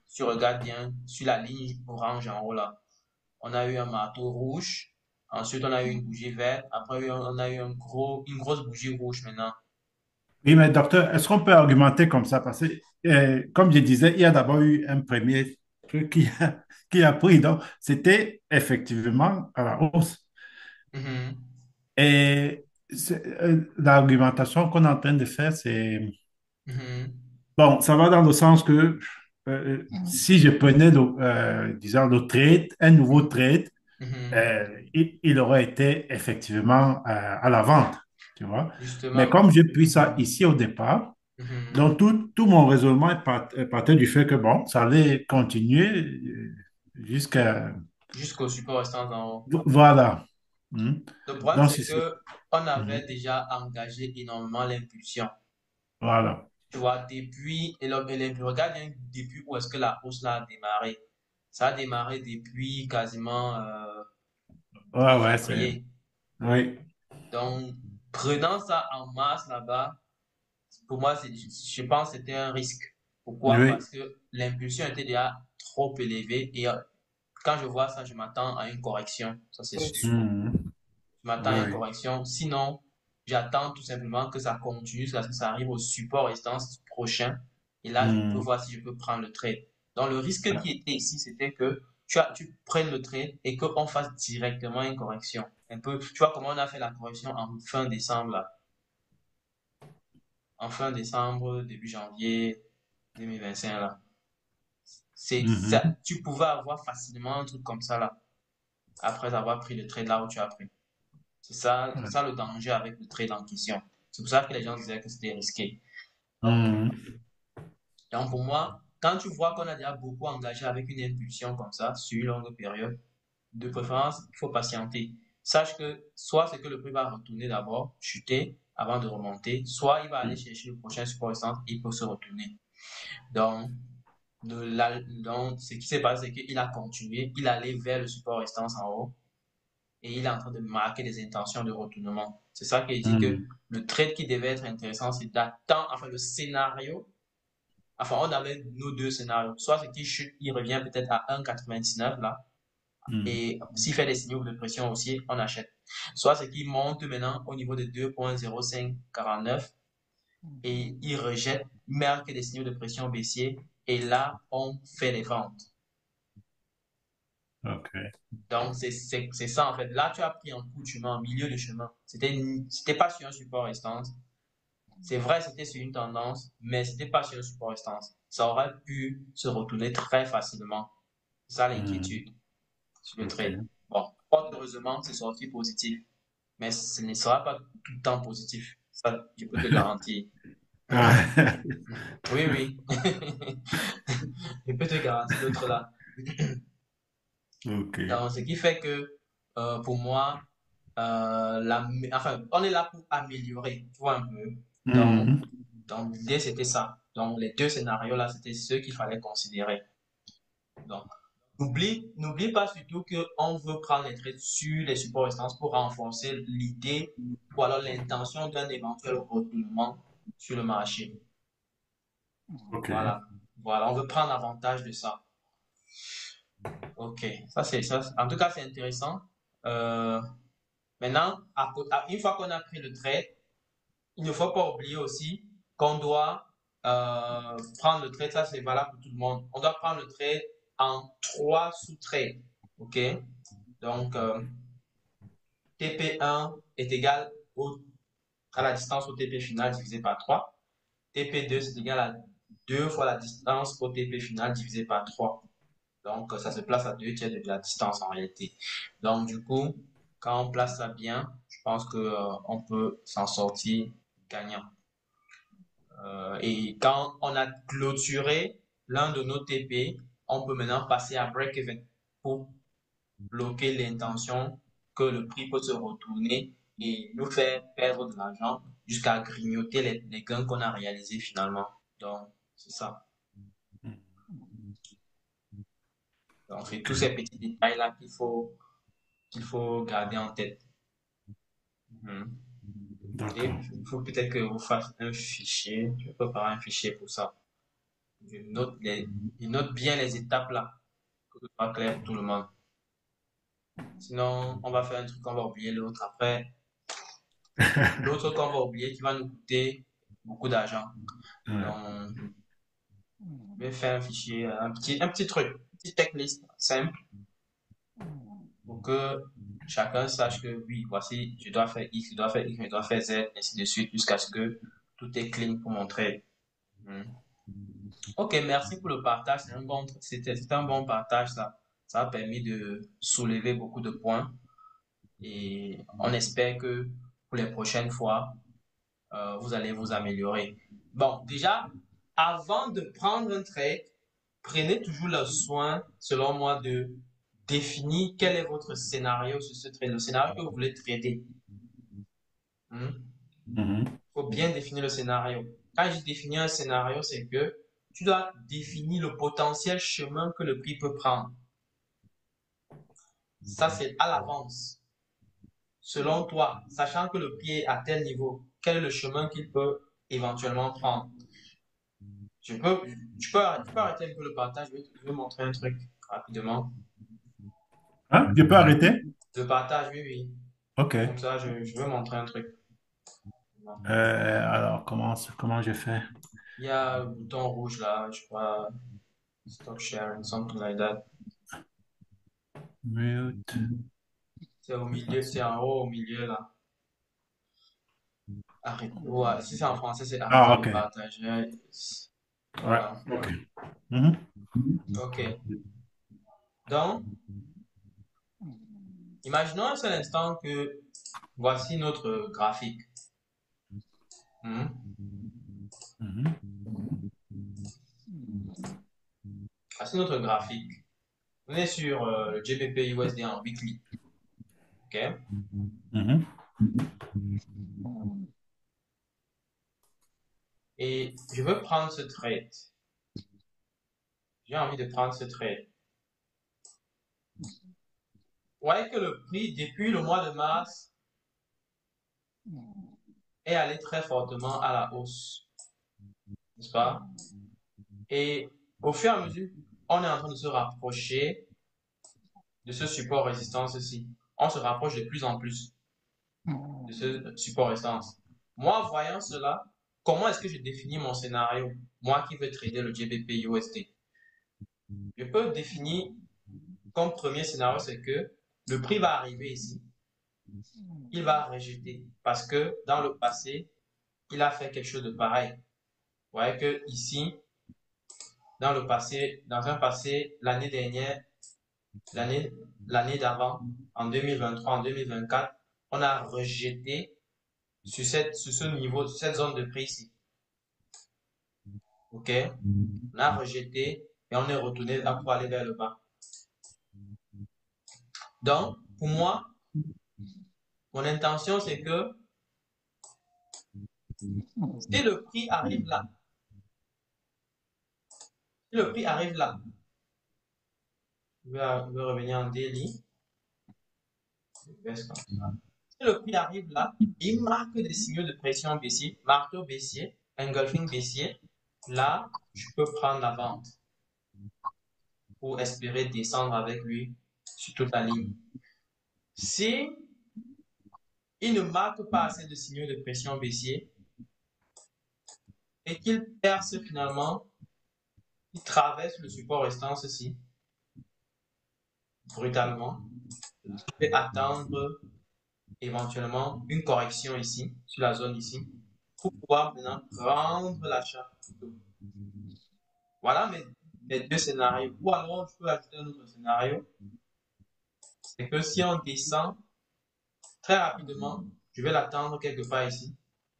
Si tu regardes bien sur la ligne orange en haut là, on a eu un marteau rouge. Ensuite, on a eu une bougie verte. Après, on a eu une grosse bougie rouge maintenant. Oui, mais docteur, est-ce qu'on peut argumenter comme ça? Parce que, comme je disais, il y a d'abord eu un premier truc qui a pris. Donc, c'était effectivement à la hausse. Mhm, Et l'argumentation qu'on est en train de faire, c'est... mhm, Bon, ça va dans le sens que si je prenais, disons, le trade, un nouveau trade, mhm. il aurait été effectivement à la vente, tu vois. Mais Justement. comme j'ai pris ça Mhm, ici au départ, mhm. donc tout mon raisonnement partait du fait que, bon, ça allait continuer jusqu'à... Jusqu'au support restant en haut. Voilà. Hmm. Le problème, Donc, c'est que on hmm. avait déjà engagé énormément l'impulsion. Voilà. Tu vois, regarde bien depuis où est-ce que la hausse là a démarré. Ça a démarré depuis quasiment Ouais, ouais, c'est... mi-février. Oui. Donc, prenant ça en masse là-bas, pour moi, je pense que c'était un risque. Pourquoi? Oui. Parce que l'impulsion était déjà trop élevée et quand je vois ça, je m'attends à une correction. Ça, c'est sûr. Hmm. Je m'attends à une Oui. correction. Sinon, j'attends tout simplement que ça continue jusqu'à ce que ça arrive au support résistance prochain. Et là, je peux Hmm. voir si je peux prendre le trade. Donc, le risque qui était ici, c'était que tu prennes le trade et qu'on fasse directement une correction. Un peu, tu vois comment on a fait la correction en fin décembre, là. En fin décembre, début janvier 2025, là. C'est ça, Mhm. tu pouvais avoir facilement un truc comme ça, là, après avoir pris le trade là où tu as pris. C'est ça le danger avec le trade en question. C'est pour ça que les gens disaient que c'était risqué. Donc, Mhm. donc, pour moi, quand tu vois qu'on a déjà beaucoup engagé avec une impulsion comme ça sur une longue période, de préférence, il faut patienter. Sache que soit c'est que le prix va retourner d'abord, chuter avant de remonter, soit il va aller chercher le prochain support résistance et il peut se retourner. Donc, donc ce qui s'est passé, c'est qu'il a continué, il allait vers le support résistance en haut et il est en train de marquer des intentions de retournement. C'est ça qui dit que Mhm. le trade qui devait être intéressant, c'est d'attendre, enfin le scénario, enfin on avait nos deux scénarios. Soit c'est qu'il chute, il revient peut-être à 1,99 là, Mhm. et s'il fait des signaux de pression aussi, on achète. Soit c'est qu'il monte maintenant au niveau de 2.0549 et il rejette, marque des signaux de pression baissier, et là on fait les ventes. OK. Donc, c'est ça en fait. Là, tu as pris un coup de chemin, en milieu de chemin. C'était pas sur un support résistance. C'est vrai, c'était sur une tendance, mais c'était pas sur un support résistance. Ça aurait pu se retourner très facilement. C'est ça Mhm. l'inquiétude sur le trade. OK. Bon, heureusement, c'est sorti positif, mais ce ne sera pas tout le temps positif. Ça, je peux te garantir. Ah. Oui, oui. Je peux te garantir l'autre là. OK. Donc, ce qui fait que, pour moi, enfin, on est là pour améliorer, tu vois un peu. Donc, Mhm. donc l'idée, c'était ça. Donc, les deux scénarios là, c'était ceux qu'il fallait considérer. Donc, N'oublie pas surtout qu'on veut prendre les trades sur les supports résistance pour renforcer l'idée ou alors l'intention d'un éventuel retournement sur le marché. OK. Voilà. Voilà, on veut prendre avantage de ça. Ok, ça c'est ça. En tout cas, c'est intéressant. Euh, Maintenant, une fois qu'on a pris le trade, il ne faut pas oublier aussi qu'on doit prendre le trade. Ça, c'est valable pour tout le monde. On doit prendre le trade en trois sous-trades. Ok? Donc, TP1 est égal à la distance au TP final divisé par 3. TP2, c'est égal à 2 fois la distance au TP final divisé par 3. Donc, ça se place à 2 tiers de la distance en réalité. Donc, du coup, quand on place ça bien, je pense que on peut s'en sortir gagnant. Et quand on a clôturé l'un de nos TP, on peut maintenant passer à break-even pour bloquer l'intention que le prix peut se retourner et nous faire perdre de l'argent jusqu'à grignoter les gains qu'on a réalisés finalement. Donc, c'est ça. Donc, c'est tous ces petits détails-là qu'il faut garder en tête. Mhm. Et D'accord. il faut peut-être que vous fassiez un fichier. Je vais préparer un fichier pour ça. Je note bien les étapes là, pour que ce soit clair pour tout le monde. Sinon, on va faire un truc, on va oublier l'autre après. L'autre qu'on va oublier qui va nous coûter beaucoup d'argent. Ouais. Donc, je vais faire un fichier, un petit truc, une petite checklist simple pour que chacun sache que oui, voici, je dois faire X, je dois faire Y, je dois faire Z, ainsi de suite, jusqu'à ce que tout est clean pour montrer. Hmm. Ok, merci pour le partage. C'était un bon partage, ça. Ça a permis de soulever beaucoup de points et on espère que pour les prochaines fois, vous allez vous améliorer. Bon, déjà, avant de prendre un trade, prenez toujours le soin, selon moi, de définir quel est votre scénario sur ce trade, le scénario que vous voulez trader. Mhm. Faut bien définir le scénario. Quand je définis un scénario, c'est que tu dois définir le potentiel chemin que le prix peut prendre. Ça, c'est à l'avance. Selon toi, sachant que le prix est à tel niveau, quel est le chemin qu'il peut éventuellement prendre? Tu peux arrêter un peu le partage. Je vais montrer un truc rapidement. Hein? Je peux arrêter? Le partage, oui, oui. OK. Comme ça, je vais montrer un truc. Alors, comment je fais? Il y a un bouton rouge là, je crois, stop sharing, something like that. Mute. C'est au milieu, c'est en haut au milieu là. Arrête. Ouais, si c'est en français, c'est arrêter Ah, de OK. partager. Ouais, Voilà. OK. Mhm. Ok. Donc, imaginons un seul instant que voici notre graphique. Hmm. Mhm. Voici notre graphique. On est sur le GBP USD en weekly. Ok. Mhm. Et je veux prendre ce trade. J'ai envie de prendre ce trade. Vous voyez que le prix, depuis le mois de mars, est allé très fortement à la hausse. N'est-ce pas? Et au fur et à mesure, on est en train de se rapprocher de ce support résistance-ci. On se rapproche de plus en plus de ce support résistance. Moi, voyant cela, comment est-ce que je définis mon scénario? Moi qui veux trader le GBP USD. Je peux définir comme premier scénario, c'est que le prix va arriver ici. Il va rejeter parce que dans le passé, il a fait quelque chose de pareil. Vous voyez que ici, dans un passé, l'année dernière, l'année d'avant, en 2023, en 2024, on a rejeté sur ce niveau, sur cette zone de prix ici. OK? On a rejeté et on est retourné pour aller vers le bas. Donc, pour moi, mon intention, c'est que si le prix arrive là, si le prix arrive là, je vais revenir en daily. Je baisse comme ça. Si le prix arrive là, il marque des signaux de pression baissier, marteau baissier, engulfing baissier. Là, je peux prendre la vente pour espérer descendre avec lui sur toute la ligne. Si il ne marque pas assez de signaux de pression baissier et qu'il perce finalement, il traverse le support restant ceci brutalement, je vais attendre éventuellement une correction ici, sur la zone ici, pour pouvoir maintenant prendre l'achat. Voilà mes deux scénarios. Ou alors, je peux ajouter un autre scénario. C'est que si on descend très rapidement, je vais l'attendre quelque part ici,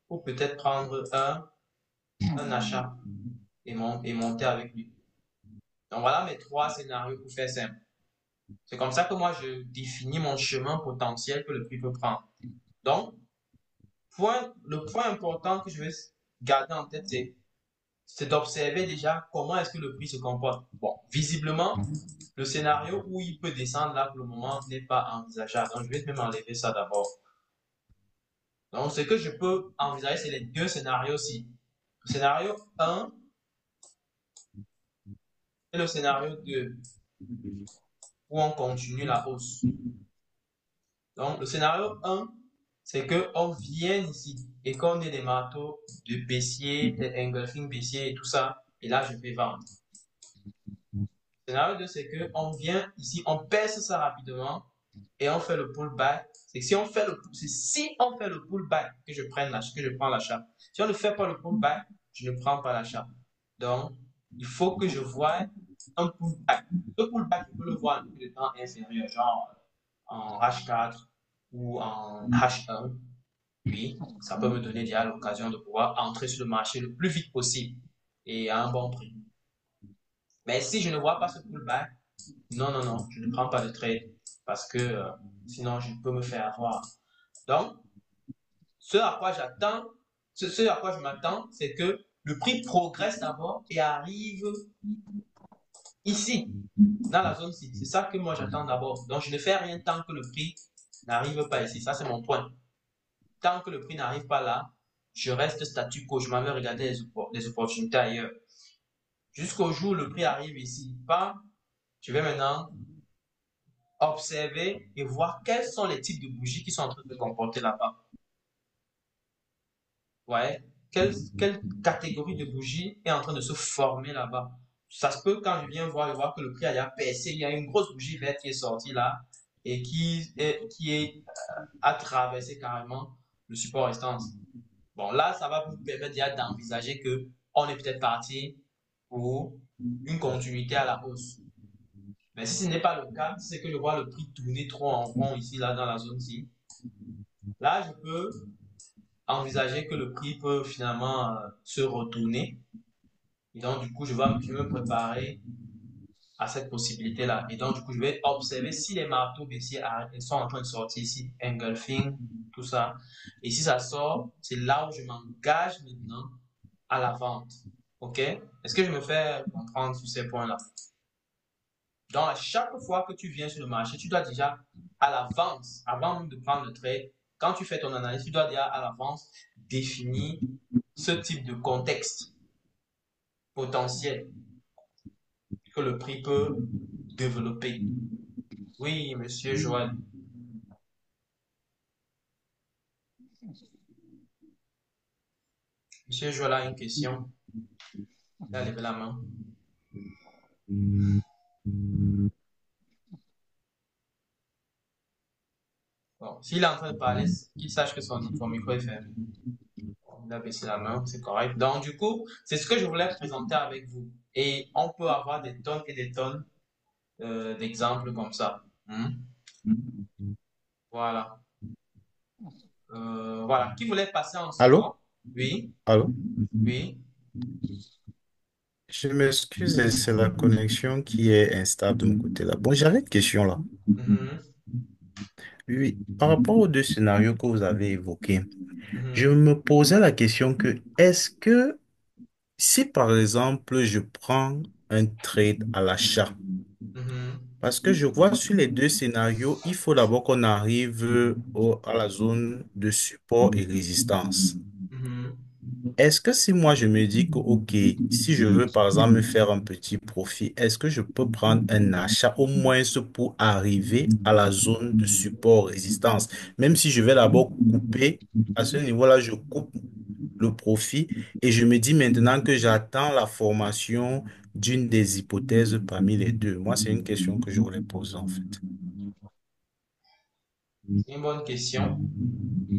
pour peut-être prendre un achat et monter avec lui. Donc voilà mes trois scénarios pour faire simple. C'est comme ça que moi, je définis mon chemin potentiel que le prix peut prendre. Donc, le point important que je vais garder en tête, c'est d'observer déjà comment est-ce que le prix se comporte. Bon, visiblement, le scénario où il peut descendre là pour le moment n'est pas envisageable. Donc, je vais même enlever ça d'abord. Donc, ce que je peux envisager, c'est les deux scénarios-ci. Le scénario 1 et le scénario 2, où on continue la hausse. Donc, le scénario 1, c'est qu'on vient ici et qu'on ait des marteaux de baissier, des engulfing baissier et tout ça. Et là, je vais vendre. Le scénario 2, c'est qu'on vient ici, on perce ça rapidement et on fait le pullback. C'est si on fait le pullback que je prends l'achat. Si on ne fait pas le pullback, je ne prends pas l'achat. Donc, il faut que je voie un pullback. Le pullback, je peux le voir en temps inférieur, genre en H4 ou en H1. Oui, ça peut me donner déjà l'occasion de pouvoir entrer sur le marché le plus vite possible et à un bon prix. Mais si je ne vois pas ce pullback, non, non, non, je ne prends pas de trade parce que sinon je peux me faire avoir. Donc, ce à quoi j'attends, ce à quoi je m'attends, c'est que le prix progresse d'abord et arrive ici, dans la zone ci. C'est ça que moi j'attends d'abord. Donc, je ne fais rien tant que le prix n'arrive pas ici. Ça, c'est mon point. Tant que le prix n'arrive pas là, je reste statu quo. Je m'en vais regarder les opportunités ailleurs. Jusqu'au jour où le prix arrive ici. Pas, je vais maintenant observer et voir quels sont les types de bougies qui sont en train de se comporter là-bas. Ouais. Quelle catégorie de bougies est en train de se former là-bas? Ça se peut quand je viens voir que le prix a déjà percé, il y a une grosse bougie verte qui est sortie là et a traversé carrément le support restant. Bon, là, ça va vous permettre déjà d'envisager que on est peut-être parti pour une continuité à la hausse. Mais si ce n'est pas le cas, si c'est que je vois le prix tourner trop en rond ici, là, dans la zone-ci, là, je peux envisager que le prix peut finalement se retourner. Et donc, du coup, je vais me préparer à cette possibilité-là. Et donc, du coup, je vais observer si les marteaux baissiers sont en train de sortir ici, engulfing, tout ça. Et si ça sort, c'est là où je m'engage maintenant à la vente. OK? Est-ce que je me fais comprendre sur ces points-là? Donc, à chaque fois que tu viens sur le marché, tu dois déjà, à l'avance, avant même de prendre le trade, quand tu fais ton analyse, tu dois déjà à l'avance définir ce type de contexte potentiel que le prix peut développer. Oui, monsieur Joël. Monsieur Joël a une question. Il a levé la main. Bon, s'il est en train de parler, qu'il sache que son micro est fermé. Il a baissé la main, c'est correct. Donc, du coup, c'est ce que je voulais présenter avec vous. Et on peut avoir des tonnes et des tonnes d'exemples comme ça. Voilà. Voilà. Qui voulait passer en Allô? second? Oui, Allô? oui. Je m'excuse, c'est la connexion qui est instable de mon côté là. Bon, j'avais une question là. Mhm, Oui, par rapport aux deux scénarios que vous avez évoqués, je mhm, me posais la question que est-ce que si par exemple je prends un trade à l'achat mhm. Parce que je vois sur les deux scénarios, il faut d'abord qu'on arrive à la zone de support et résistance. Mhm. Est-ce que si moi je me dis que, OK, si je veux par exemple me faire un petit profit, est-ce que je peux prendre un achat au moins pour arriver à la zone de support résistance? Même si je vais d'abord couper, à ce niveau-là, je coupe le profit et je me dis maintenant que j'attends la formation d'une des hypothèses parmi les deux. Moi, c'est une question que je voulais poser en fait. C'est une bonne question.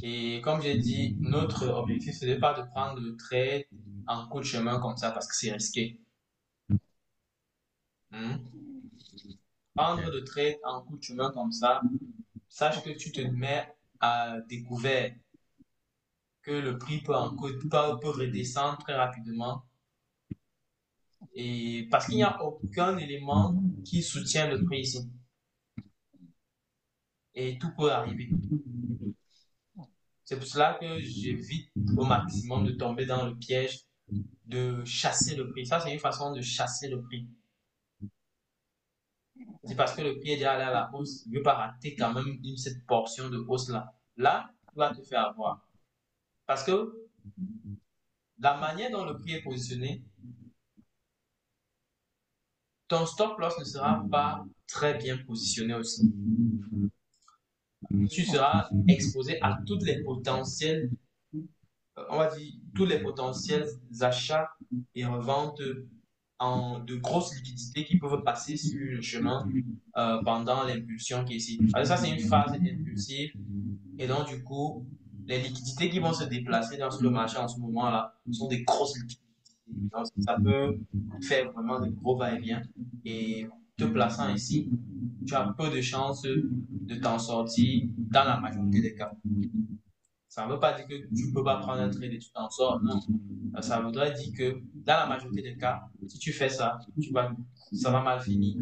Et comme j'ai dit, notre objectif, ce n'est pas de prendre le trade en coup de chemin comme ça parce que c'est risqué. Hmm. Prendre le trade en coup de chemin comme ça, sache que tu te mets à découvert que le prix peut redescendre très rapidement. Et parce qu'il n'y a aucun élément qui soutient le prix ici. Et tout peut arriver. C'est pour cela que j'évite au maximum de tomber dans le piège de chasser le prix. Ça, c'est une façon de chasser le prix. C'est parce que le prix est déjà allé à la hausse. Il ne veut pas rater quand même cette portion de hausse-là. Là, tu vas te faire avoir. Parce que la manière dont le prix est positionné, ton stop loss ne sera pas très bien positionné aussi. Tu seras exposé à toutes les potentielles, on va dire, tous les potentiels achats et reventes de grosses liquidités qui peuvent passer sur le chemin pendant l'impulsion qui est ici. Alors ça, c'est une phase impulsive. Et donc, du coup, les liquidités qui vont se déplacer dans le marché en ce moment-là sont des grosses liquidités. Donc, ça peut faire vraiment de gros va-et-vient. Et te plaçant ici, tu as peu de chances de t'en sortir dans la majorité des cas. Ça ne veut pas dire que tu ne peux pas prendre un trade et tu t'en sors. Non. Ça voudrait dire que dans la majorité des cas, si tu fais ça, ça va mal finir.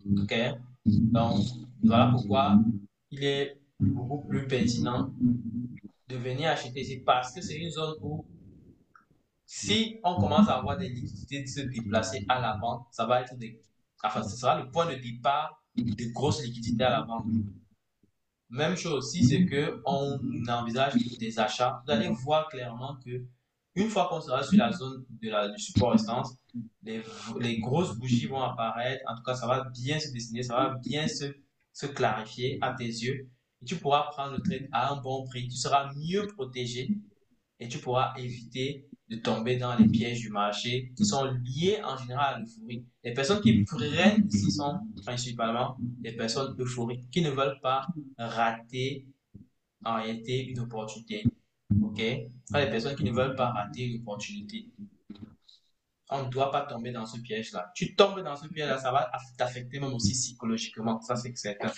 OK? Donc, voilà pourquoi il est beaucoup plus pertinent de venir acheter ici parce que c'est une zone où si on commence à avoir des liquidités de se déplacer à l'avant, enfin, ce sera le point de départ de grosses liquidités à l'avant. Même chose aussi, c'est que on envisage des achats. Vous allez voir clairement que une fois qu'on sera sur la zone du support résistance, les, les grosses bougies vont apparaître. En tout cas, ça va bien se dessiner, ça va bien se clarifier à tes yeux. Et tu pourras prendre le trade à un bon prix. Tu seras mieux protégé et tu pourras éviter de tomber dans les pièges du marché qui sont liés en général à l'euphorie. Les personnes qui prennent ici sont principalement des personnes euphoriques qui ne veulent pas rater en réalité une opportunité. OK? Ce les personnes qui ne veulent pas rater une opportunité. On ne doit pas tomber dans ce piège-là. Tu tombes dans ce piège-là, ça va t'affecter même aussi psychologiquement. Ça, c'est certain.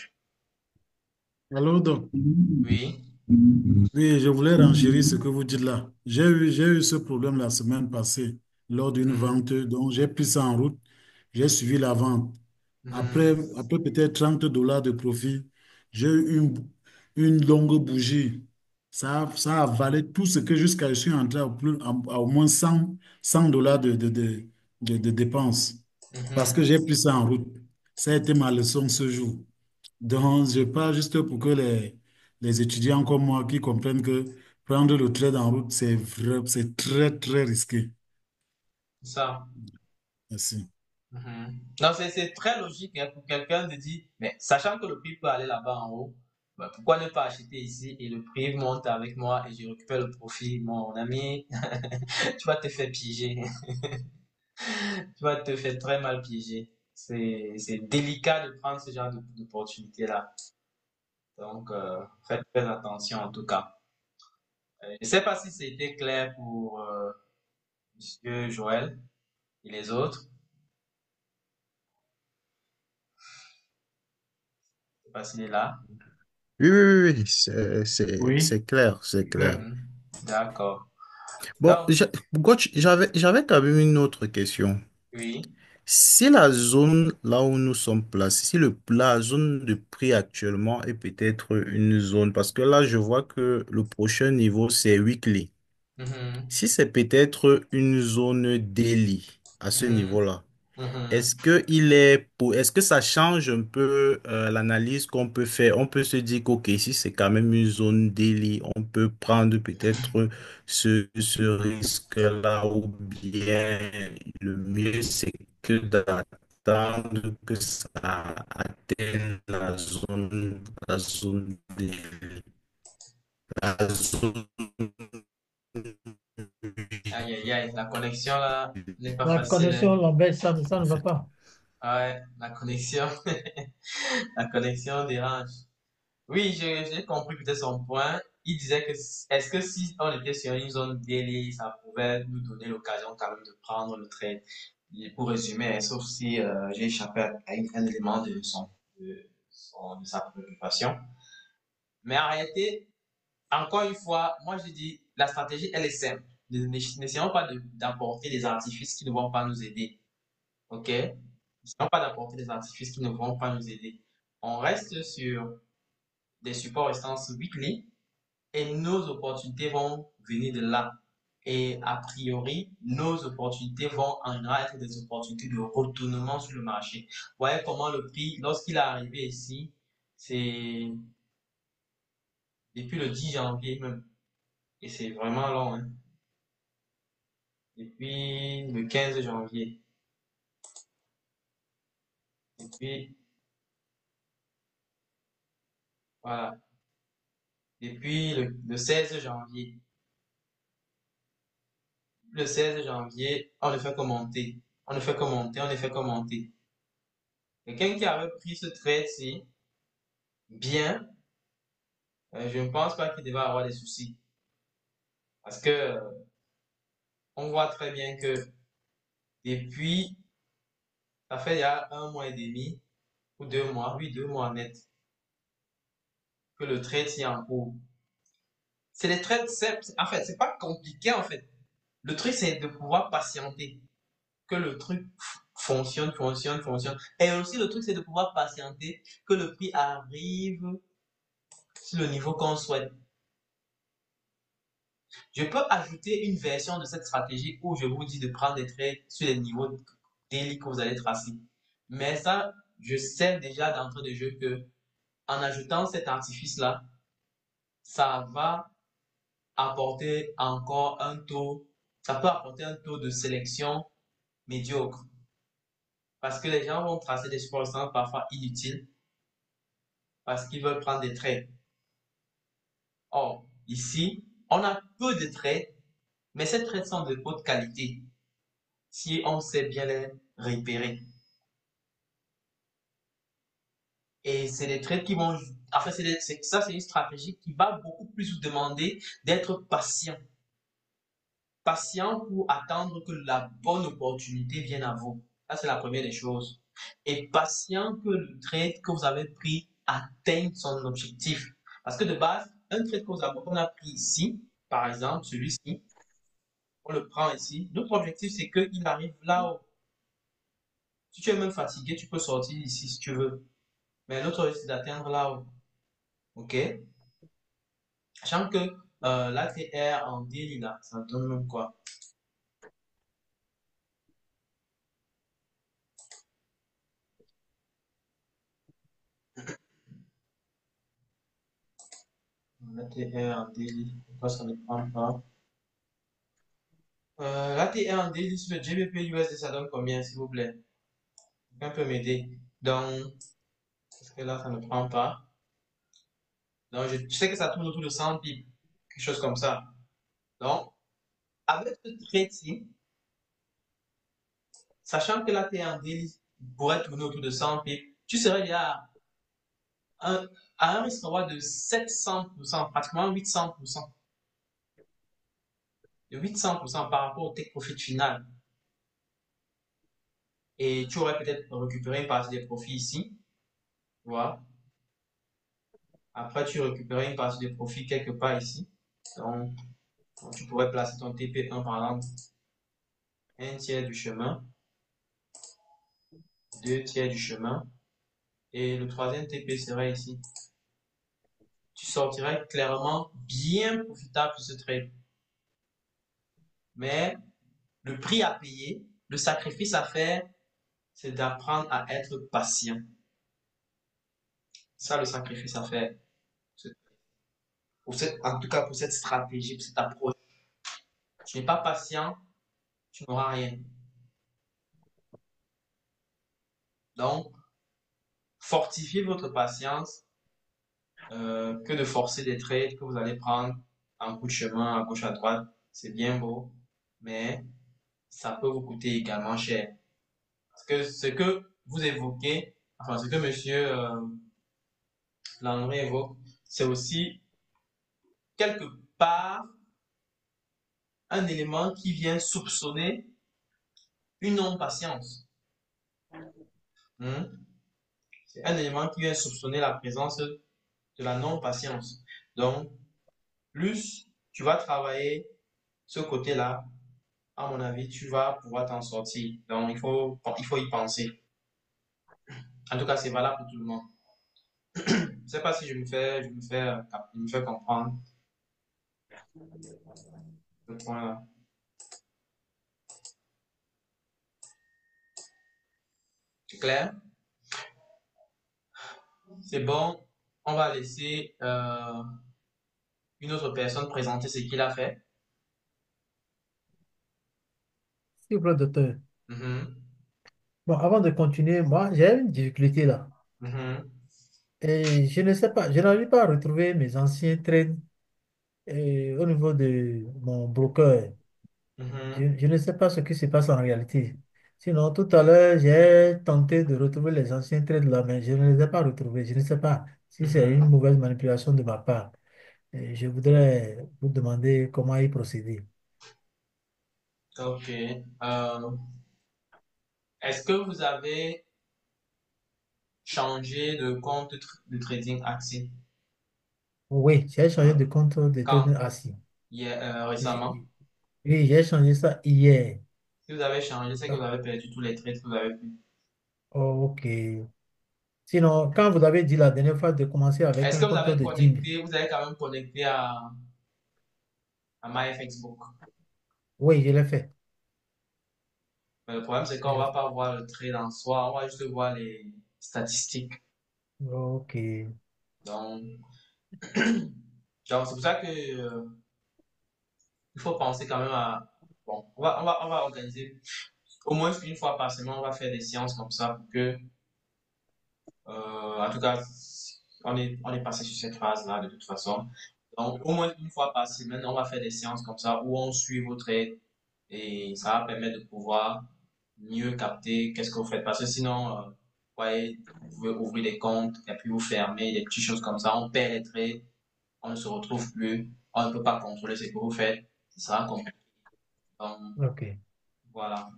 Alors, donc, Oui. oui, je voulais renchérir ce que vous dites là. J'ai eu ce problème la semaine passée lors d'une Mhm. vente, donc j'ai pris ça en route, j'ai suivi la vente. Mhm. Après peut-être $30 de profit, j'ai eu une longue bougie. Ça a avalé tout ce que jusqu'à je suis entré à au moins $100 de dépenses parce que Mhm. j'ai pris ça en route. Ça a été ma leçon ce jour. Donc, je parle juste pour que les étudiants comme moi qui comprennent que prendre le trade en route, c'est vrai, c'est très, très risqué. Ça. Merci. Mhm. Non, c'est très logique hein, pour quelqu'un de dire, mais sachant que le prix peut aller là-bas en haut, bah, pourquoi ne pas acheter ici et le prix monte avec moi et je récupère le profit, mon ami, tu vas te faire piéger, tu vas te faire très mal piéger. C'est délicat de prendre ce genre d'opportunité-là. Donc, faites très attention en tout cas. Je ne sais pas si c'était clair pour Monsieur Joël et les autres. Je ne sais pas s'il est là. Oui, oui, oui, oui, Oui. c'est clair, c'est clair. Mhm. D'accord. Bon, Donc, Coach, j'avais quand même une autre question. oui. Si la zone là où nous sommes placés, si la zone de prix actuellement est peut-être une zone, parce que là, je vois que le prochain niveau, c'est weekly. Mhm. Si c'est peut-être une zone daily à ce Mhm. niveau-là, Mhm. Est-ce que ça change un peu l'analyse qu'on peut faire? On peut se dire qu'ok, ici c'est quand même une zone délit, on peut prendre peut-être ce risque-là, ou bien le mieux c'est que d'attendre que ça atteigne la zone délit, la zone Aïe, aïe, aïe, la connexion là n'est pas La facile, connexion, hein. Lambert, ça ne va pas. Ouais, la connexion, la connexion dérange. Oui, j'ai compris peut-être son point. Il disait que est-ce que si on était sur une zone délit, ça pouvait nous donner l'occasion quand même de prendre le trait. Et pour résumer, hein, sauf si j'ai échappé à un élément de sa préoccupation. Mais en réalité, encore une fois, moi je dis, la stratégie, elle est simple. N'essayons pas d'apporter des artifices qui ne vont pas nous aider. OK? N'essayons pas d'apporter des artifices qui ne vont pas nous aider. On reste sur des supports restance weekly et nos opportunités vont venir de là. Et a priori, nos opportunités vont en général être des opportunités de retournement sur le marché. Vous voyez comment le prix, lorsqu'il est arrivé ici, c'est depuis le 10 janvier même. Et c'est vraiment long, hein. Depuis le 15 janvier. Depuis, voilà. Depuis le 16 janvier. Le 16 janvier, on ne fait que monter. On ne fait que monter, on ne fait que monter. Quelqu'un qui avait pris ce trade-ci, bien, je ne pense pas qu'il devait avoir des soucis. Parce que on voit très bien que depuis, ça fait il y a un mois et demi, ou 2 mois, oui, 2 mois net, que le trade s'y en cours. C'est des trades simples. En fait, c'est pas compliqué, en fait. Le truc, c'est de pouvoir patienter. Que le truc fonctionne, fonctionne, fonctionne. Et aussi, le truc, c'est de pouvoir patienter, que le prix arrive sur le niveau qu'on souhaite. Je peux ajouter une version de cette stratégie où je vous dis de prendre des trades sur les niveaux daily que vous allez tracer. Mais ça, je sais déjà d'entrée de jeu que en ajoutant cet artifice-là, ça va apporter encore un taux, ça peut apporter un taux de sélection médiocre. Parce que les gens vont tracer des supports parfois inutiles parce qu'ils veulent prendre des trades. Or, ici, on a peu de trades, mais ces trades sont de haute qualité si on sait bien les repérer. Et c'est des trades qui vont, enfin, ça, c'est une stratégie qui va beaucoup plus vous demander d'être patient. Patient pour attendre que la bonne opportunité vienne à vous. Ça, c'est la première des choses. Et patient que le trade que vous avez pris atteigne son objectif. Parce que de base, un trade qu'on a pris ici, par exemple, celui-ci, on le prend ici. Notre objectif, c'est qu'il arrive là-haut. Si tu es même fatigué, tu peux sortir ici si tu veux. Mais notre objectif, c'est d'atteindre là-haut. OK? Sachant que l'ATR en daily, là, ça donne même quoi? L'ATR en daily, pourquoi ça ne prend pas? L'ATR en daily sur le GBP USD, ça donne combien, s'il vous plaît? Quelqu'un peut m'aider? Donc, parce que là, ça ne prend pas. Donc, je sais que ça tourne autour de 100 pips, quelque chose comme ça. Donc, avec ce trade-ci, sachant que l'ATR en daily pourrait tourner autour de 100 pips, tu serais déjà un, à un risque reward de 700%, pratiquement 800%. De 800% par rapport au take profit final. Et tu aurais peut-être récupéré une partie des profits ici. Tu vois. Après, tu récupérais une partie des profits quelque part ici. Donc, tu pourrais placer ton TP1 par exemple, un tiers du chemin, deux tiers du chemin, et le troisième TP serait ici. Tu sortirais clairement bien profitable sur ce trade. Mais le prix à payer, le sacrifice à faire, c'est d'apprendre à être patient. Ça, le sacrifice à faire. En tout cas, pour cette stratégie, pour cette approche. Tu n'es pas patient, tu n'auras rien. Donc, fortifiez votre patience que de forcer des trades que vous allez prendre en coup de chemin à gauche à droite. C'est bien beau, mais ça peut vous coûter également cher. Parce que ce que vous évoquez, enfin ce que monsieur Landry évoque, c'est aussi quelque part un élément qui vient soupçonner une non-patience. Hmm. C'est un élément qui vient soupçonner la présence de la non-patience. Donc, plus tu vas travailler ce côté-là, à mon avis, tu vas pouvoir t'en sortir. Donc, il faut y penser. En tout cas, c'est valable pour tout le monde. Je ne sais pas si je me fais comprendre ce point-là. C'est clair? C'est bon. On va laisser une autre personne présenter ce qu'il a fait. S'il vous plaît, docteur. Mhm, Bon, avant de continuer, moi, j'ai une difficulté là. mhm, Et je ne sais pas, je n'arrive pas à retrouver mes anciens trades au niveau de mon broker. mhm. Je ne sais pas ce qui se passe en réalité. Sinon, tout à l'heure, j'ai tenté de retrouver les anciens trades là, mais je ne les ai pas retrouvés. Je ne sais pas si c'est une Mhm. mauvaise manipulation de ma part. Et je voudrais vous demander comment y procéder. Ok. Est-ce que vous avez changé de compte de trading Axie? Oui, j'ai changé de compte de trading Quand? assis. Récemment? Oui, oui, j'ai changé ça hier. Si vous avez changé, c'est que vous Ah, avez perdu tous les trades que vous avez pris. ok. Sinon, quand vous avez dit la dernière fois de commencer avec Est-ce un que vous compte avez de 10 000, connecté, vous avez quand même connecté à MyFXbook? oui, je l'ai fait. Mais le problème, c'est Je qu'on l'ai va fait. pas voir le trade en soi, on va juste voir les statistiques. Ok, Donc, genre, c'est pour ça que, il faut penser quand même à, bon, on va organiser au moins une fois par semaine, on va faire des séances comme ça pour que, en tout cas, on est passé sur cette phase-là de toute façon. Donc, au moins une fois par semaine, on va faire des séances comme ça où on suit vos trades et ça va permettre de pouvoir mieux capter qu'est-ce que vous faites. Parce que sinon, vous voyez, vous pouvez ouvrir des comptes et puis vous fermer, des petites choses comme ça. On perd les trades, on ne se retrouve plus, on ne peut pas contrôler ce que vous faites. Ça sera compliqué. Donc, ok, voilà.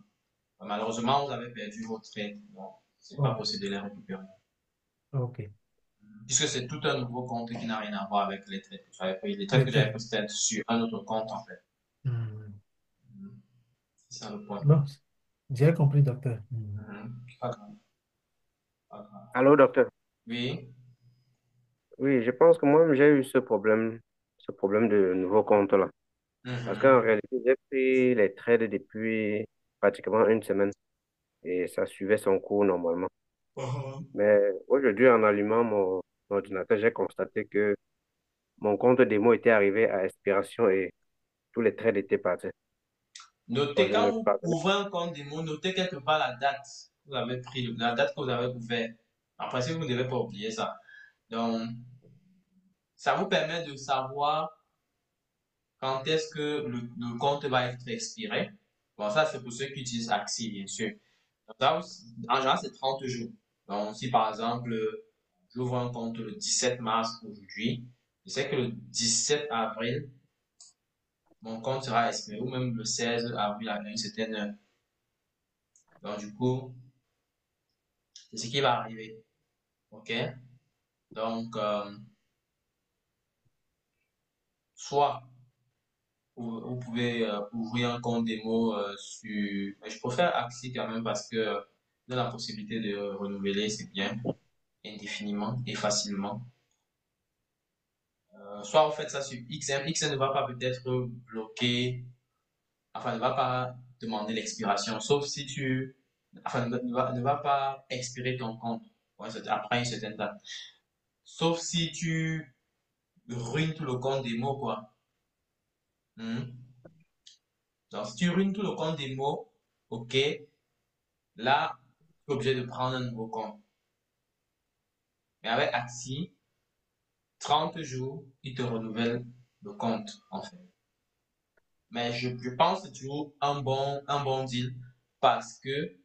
Malheureusement, vous avez perdu vos trades. Donc, c'est pas oh, possible de les récupérer. ok. Puisque c'est tout un nouveau compte qui n'a rien à voir avec les trades que j'avais pris. Les trades Les que j'avais traits. pris, c'était sur un autre compte, en fait. Hmm. C'est ça le point. Bon, j'ai compris, docteur. Hmm. Pas grave, pas grave. Allô, docteur? Oui. Oui, je pense que moi-même, j'ai eu ce problème de nouveau compte là. Parce qu'en Mhm. réalité, j'ai pris les trades depuis pratiquement une semaine et ça suivait son cours normalement. Mhm. Mais aujourd'hui, en allumant mon ordinateur, j'ai constaté que mon compte démo était arrivé à expiration et tous les trades étaient partis. Bon, Notez, je ne quand vous parvenais. ouvrez un compte démo, notez quelque part la date que vous avez pris, la date que vous avez ouvert. En principe, vous ne devez pas oublier ça. Donc, ça vous permet de savoir quand est-ce que le compte va être expiré. Bon, ça, c'est pour ceux qui utilisent Axie, bien sûr. Donc, ça, en général, c'est 30 jours. Donc, si par exemple, j'ouvre un compte le 17 mars aujourd'hui, je sais que le 17 avril, mon compte sera expiré, ou même le 16 avril à une certaine heure. Donc, du coup, c'est ce qui va arriver. OK? Donc, soit vous pouvez ouvrir un compte démo sur. Mais je préfère Axie quand même parce que de la possibilité de renouveler, c'est bien, indéfiniment et facilement. Soit vous faites ça sur XM. XM ne va pas peut-être bloquer, enfin, ne va pas demander l'expiration, sauf si tu enfin, ne va pas expirer ton compte après un certain temps. Sauf si tu ruines tout le compte démo, quoi. Hmm. Donc, si tu ruines tout le compte démo, ok, là, tu es obligé de prendre un nouveau compte. Mais avec Axie, 30 jours, il te renouvelle le compte, en fait. Mais je pense que c'est toujours un bon deal parce que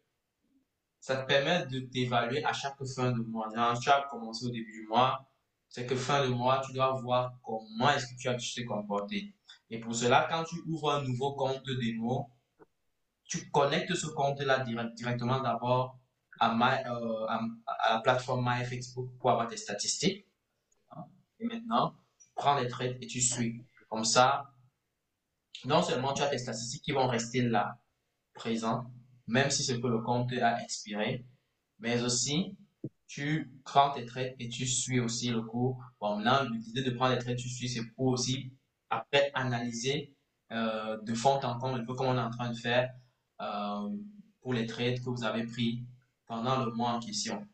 ça te permet de t'évaluer à chaque fin de mois. Genre, tu as commencé au début du mois, c'est que fin de mois, tu dois voir comment est-ce que tu t'es comporté. Et pour cela, quand tu ouvres un nouveau compte de démo, tu connectes ce compte-là directement d'abord à la plateforme MyFXbook pour avoir tes statistiques, hein. Et maintenant, tu prends les trades et tu suis. Comme ça, non seulement tu as tes statistiques qui vont rester là, présents, même si c'est que le compte a expiré, mais aussi tu prends tes trades et tu suis aussi le cours. Bon, maintenant, l'idée de prendre les trades, tu suis, c'est pour aussi après analyser de fond en comble, un peu comme on est en train de faire euh, pour les trades que vous avez pris pendant le mois en question.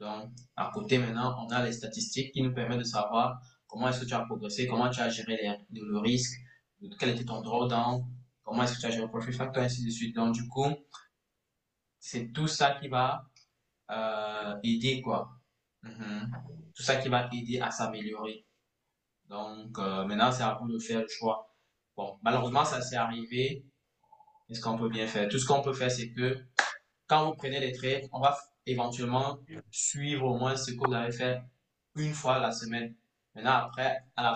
Donc, à côté maintenant, on a les statistiques qui nous permettent de savoir comment est-ce que tu as progressé, comment tu as géré le risque, quel était ton drawdown, comment est-ce que tu as géré le profit factor, ainsi de suite. Donc, du coup, c'est tout ça qui va aider, quoi. Mhm. Tout ça qui va aider à s'améliorer. Donc, maintenant, c'est à vous de faire le choix. Bon, malheureusement, ça s'est arrivé. Qu'est-ce qu'on peut bien faire? Tout ce qu'on peut faire, c'est que quand vous prenez les trades, on va éventuellement suivre au moins ce que vous avez fait une fois la semaine. Maintenant, après, à la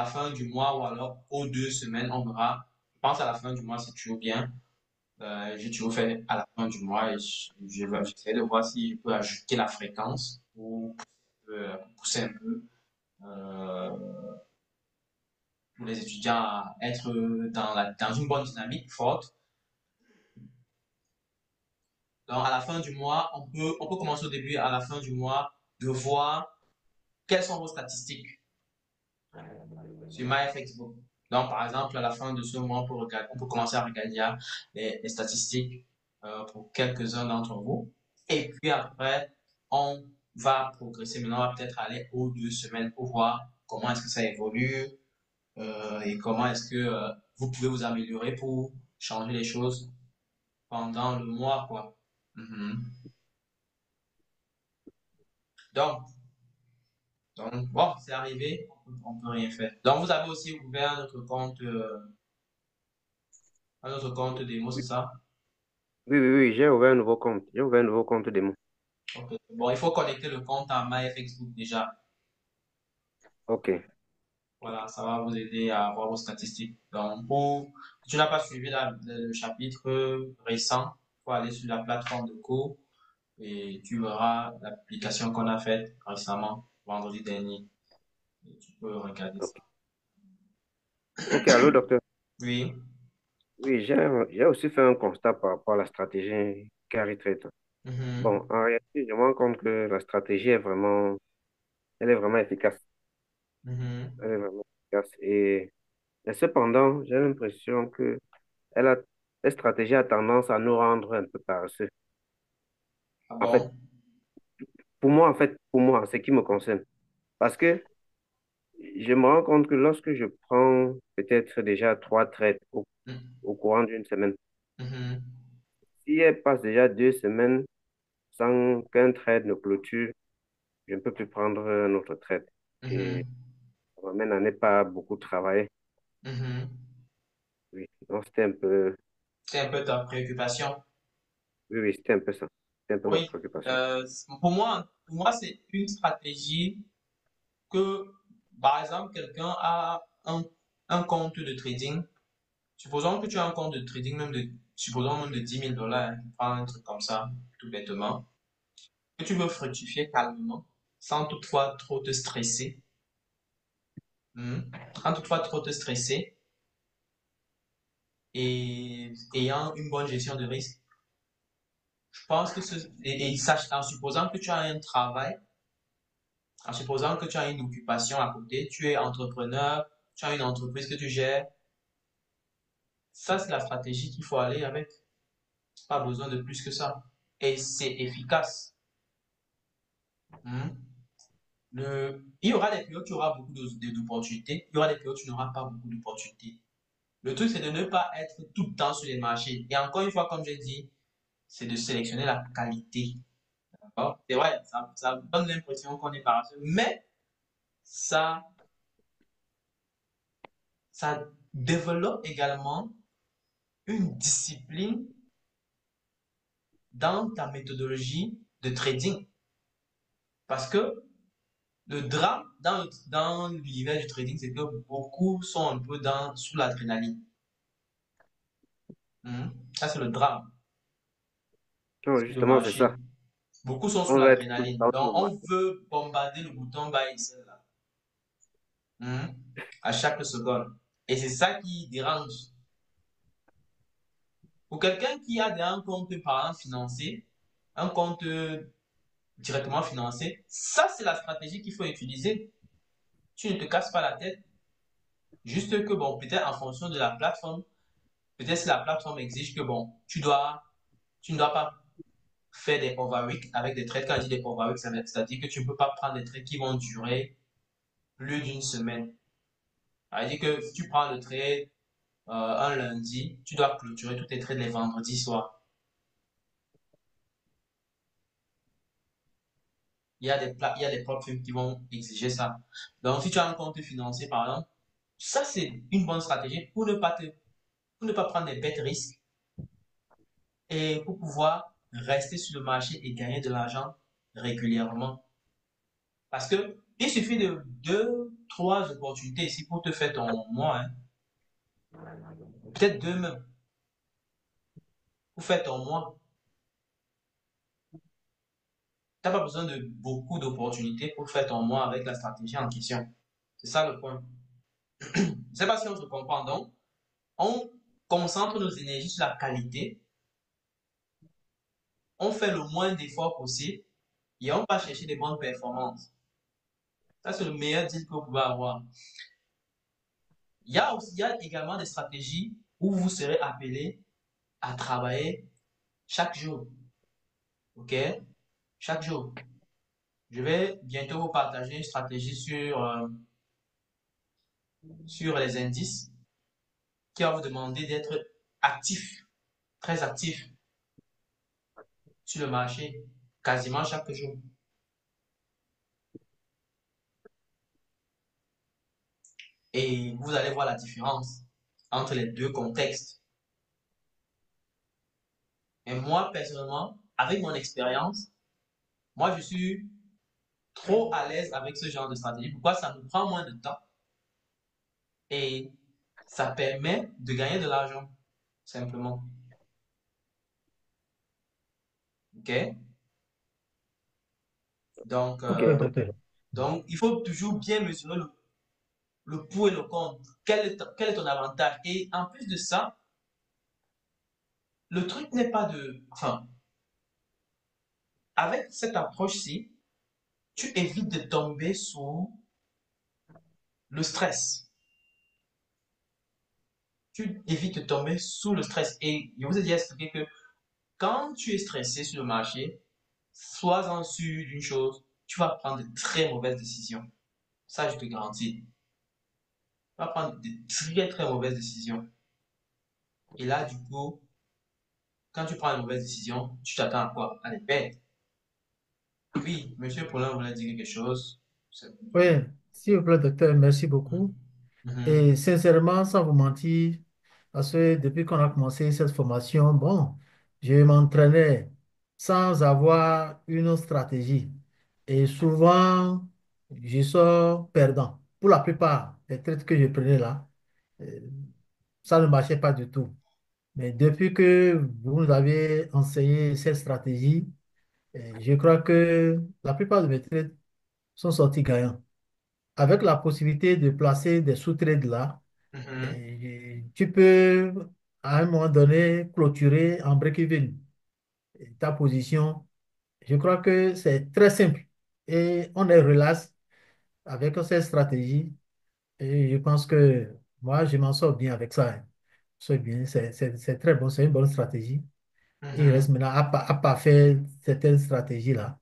fin du mois ou alors aux 2 semaines, on verra. Je pense à la fin du mois, c'est toujours bien. J'ai toujours fait à la fin du mois et je vais essayer de voir si je peux ajouter la fréquence pour pousser un peu pour les étudiants à être dans une bonne dynamique forte. Donc, à la fin du mois, on peut commencer au début, à la fin du mois, de voir quelles sont vos statistiques sur MyFXbook. Donc, par exemple, à la fin de ce mois, on peut commencer à regarder les statistiques pour quelques-uns d'entre vous. Et puis après, on va progresser. Maintenant, on va peut-être aller aux 2 semaines pour voir comment est-ce que ça évolue et comment est-ce que vous pouvez vous améliorer pour changer les choses pendant le mois, quoi. Mhm. Donc, bon, c'est arrivé, on peut rien faire. Donc, vous avez aussi ouvert un autre compte démo, c'est Oui, ça? oui, j'ai ouvert un nouveau compte. J'ai ouvert un nouveau compte démo. Ok. Bon, il faut connecter le compte à MyFXbook déjà. OK. Voilà, ça va vous aider à avoir vos statistiques. Donc, si tu n'as pas suivi le chapitre récent, il faut aller sur la plateforme de cours et tu verras l'application qu'on a faite récemment, vendredi dernier. Et tu peux regarder ça. OK. OK, allô, docteur. Oui. Oui, j'ai aussi fait un constat par rapport à la stratégie Carry Trade. Bon, Mhm. en réalité, je me rends compte que la stratégie elle est vraiment efficace. Mhm. Elle est vraiment efficace. Mais cependant, j'ai l'impression que elle a, cette stratégie a tendance à nous rendre un peu paresseux. Ah En fait, bon? pour moi, en ce qui me concerne. Parce que je me rends compte que lorsque je prends peut-être déjà 3 trades Mhm. au courant d'une semaine, Mhm. si elle passe déjà 2 semaines sans qu'un trade ne clôture, je ne peux plus prendre un autre trade. Et Mhm. ça m'amène à ne pas beaucoup travailler. Mhm. Oui, donc c'était un peu, C'est un peu ta préoccupation. oui, c'était un peu ça. C'était un peu ma Oui. préoccupation. Pour moi, c'est une stratégie que, par exemple, quelqu'un a un compte de trading. Supposons que tu as un compte de trading, supposons même de 10 000 $, hein, prends un truc comme ça, tout bêtement, que tu veux fructifier calmement, sans toutefois trop te stresser, sans toutefois trop te stresser, et ayant une bonne gestion de risque. Je pense que en supposant que tu as un travail, en supposant que tu as une occupation à côté, tu es entrepreneur, tu as une entreprise que tu gères, ça c'est la stratégie qu'il faut aller avec. Pas besoin de plus que ça. Et c'est efficace. Hmm. Il y aura des périodes où tu auras beaucoup d'opportunités. Il y aura des périodes où tu n'auras pas beaucoup d'opportunités. Le truc, c'est de ne pas être tout le temps sur les marchés. Et encore une fois, comme j'ai dit, c'est de sélectionner la qualité. D'accord? C'est vrai, ça donne l'impression qu'on est paresseux, mais ça, ça développe également une discipline dans ta méthodologie de trading. Parce que le drame dans l'univers du trading, c'est que beaucoup sont un peu sous l'adrénaline. Ça, c'est le drame Non, sur le justement, c'est marché. ça. Beaucoup sont sous On va être tout le l'adrénaline. temps sur Donc, le on marché. veut bombarder le bouton buy et sell là, à chaque seconde. Et c'est ça qui dérange. Pour quelqu'un qui a un compte, par exemple, financier, un compte directement financé, ça, c'est la stratégie qu'il faut utiliser. Tu ne te casses pas la tête. Juste que, bon, peut-être en fonction de la plateforme, peut-être si la plateforme exige que, bon, tu ne dois pas faire des overweek avec des trades. Quand je dis des overweek, c'est-à-dire que tu ne peux pas prendre des trades qui vont durer plus d'une semaine. C'est-à-dire que si tu prends le trade un lundi, tu dois clôturer tous tes trades les vendredis soirs. Il y a des plateformes qui vont exiger ça. Donc, si tu as un compte financier, par exemple, ça, c'est une bonne stratégie pour ne pas prendre des bêtes risques et pour pouvoir rester sur le marché et gagner de l'argent régulièrement. Parce que il suffit de deux, trois opportunités ici pour te faire ton mois, hein. Peut-être deux même, pour faire ton mois. Tu n'as pas besoin de beaucoup d'opportunités pour faire ton mois avec la stratégie en question. C'est ça le point. Je ne sais pas si on se comprend donc. On concentre nos énergies sur la qualité, on fait le moins d'efforts possible et on va chercher des bonnes performances. Ça, c'est le meilleur deal que vous pouvez avoir. Il y a également des stratégies où vous serez appelé à travailler chaque jour. OK? Chaque jour. Je vais bientôt vous partager une stratégie sur les indices qui va vous demander d'être actif, très actif sur le marché quasiment chaque jour. Et vous allez voir la différence entre les deux contextes. Et moi, personnellement, avec mon expérience, moi, je suis trop à l'aise avec ce genre de stratégie. Pourquoi? Ça me prend moins de temps et ça permet de gagner de l'argent, simplement. OK? Donc, Ok, docteur. il faut toujours bien mesurer le pour et le contre. Quel est ton avantage? Et en plus de ça, le truc n'est pas de... Enfin, avec cette approche-ci, tu évites de tomber sous le stress. Tu évites de tomber sous le stress. Et je vous ai déjà expliqué que quand tu es stressé sur le marché, sois-en sûr d'une chose, tu vas prendre de très mauvaises décisions. Ça, je te garantis. Tu vas prendre de très, très mauvaises décisions. Et là, du coup, quand tu prends une mauvaise décision, tu t'attends à quoi? À les perdre. Oui, monsieur Poulain voulait dire quelque chose. Oui, s'il vous plaît, docteur, merci beaucoup. Mhm. Et sincèrement, sans vous mentir, parce que depuis qu'on a commencé cette formation, bon, je m'entraînais sans avoir une stratégie. Et souvent, je sors perdant. Pour la plupart des traites que je prenais là, euh, ça ne marchait pas du tout. Mais depuis que vous nous avez enseigné cette stratégie, je crois que la plupart de mes trades sont sortis gagnants. Avec la possibilité de placer des sous-trades là, Mhm. tu peux, à un moment donné, clôturer en break-even ta position. Je crois que c'est très simple et on est relax avec cette stratégie. Et je pense que moi, je m'en sors bien avec ça, hein. C'est bien, c'est très bon, c'est une bonne stratégie. Il reste Mhm. maintenant à parfaire certaines stratégies-là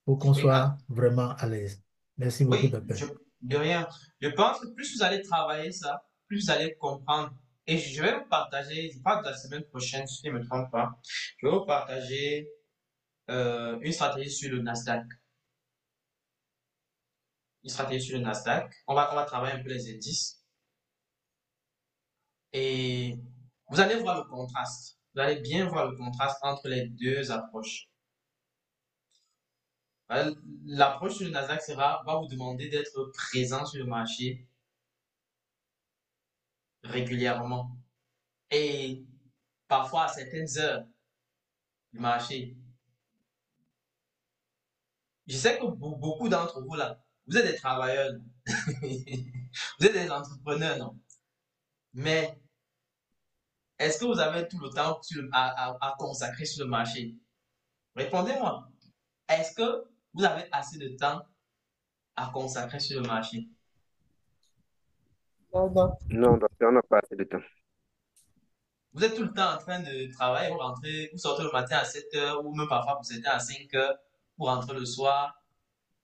pour qu'on Et soit vraiment à l'aise. Merci beaucoup, oui, docteur. de rien. Je pense que plus vous allez travailler ça, plus vous allez comprendre. Et je vais vous partager, je parle de la semaine prochaine, si je ne me trompe pas, je vais vous partager une stratégie sur le Nasdaq. Une stratégie sur le Nasdaq. On va travailler un peu les indices. Et vous allez voir le contraste. Vous allez bien voir le contraste entre les deux approches. L'approche sur le Nasdaq va vous demander d'être présent sur le marché régulièrement. Et parfois à certaines heures du marché. Je sais que beaucoup d'entre vous là, vous êtes des travailleurs, non? Vous êtes des entrepreneurs, non? Mais est-ce que vous avez tout le temps à consacrer sur le marché? Répondez-moi. Est-ce que vous avez assez de temps à consacrer sur le marché? Non, non. Non, docteur, on n'a pas assez de temps. Vous êtes tout le temps en train de travailler, vous rentrez, vous sortez le matin à 7 heures ou même parfois vous sortez à 5 heures pour rentrer le soir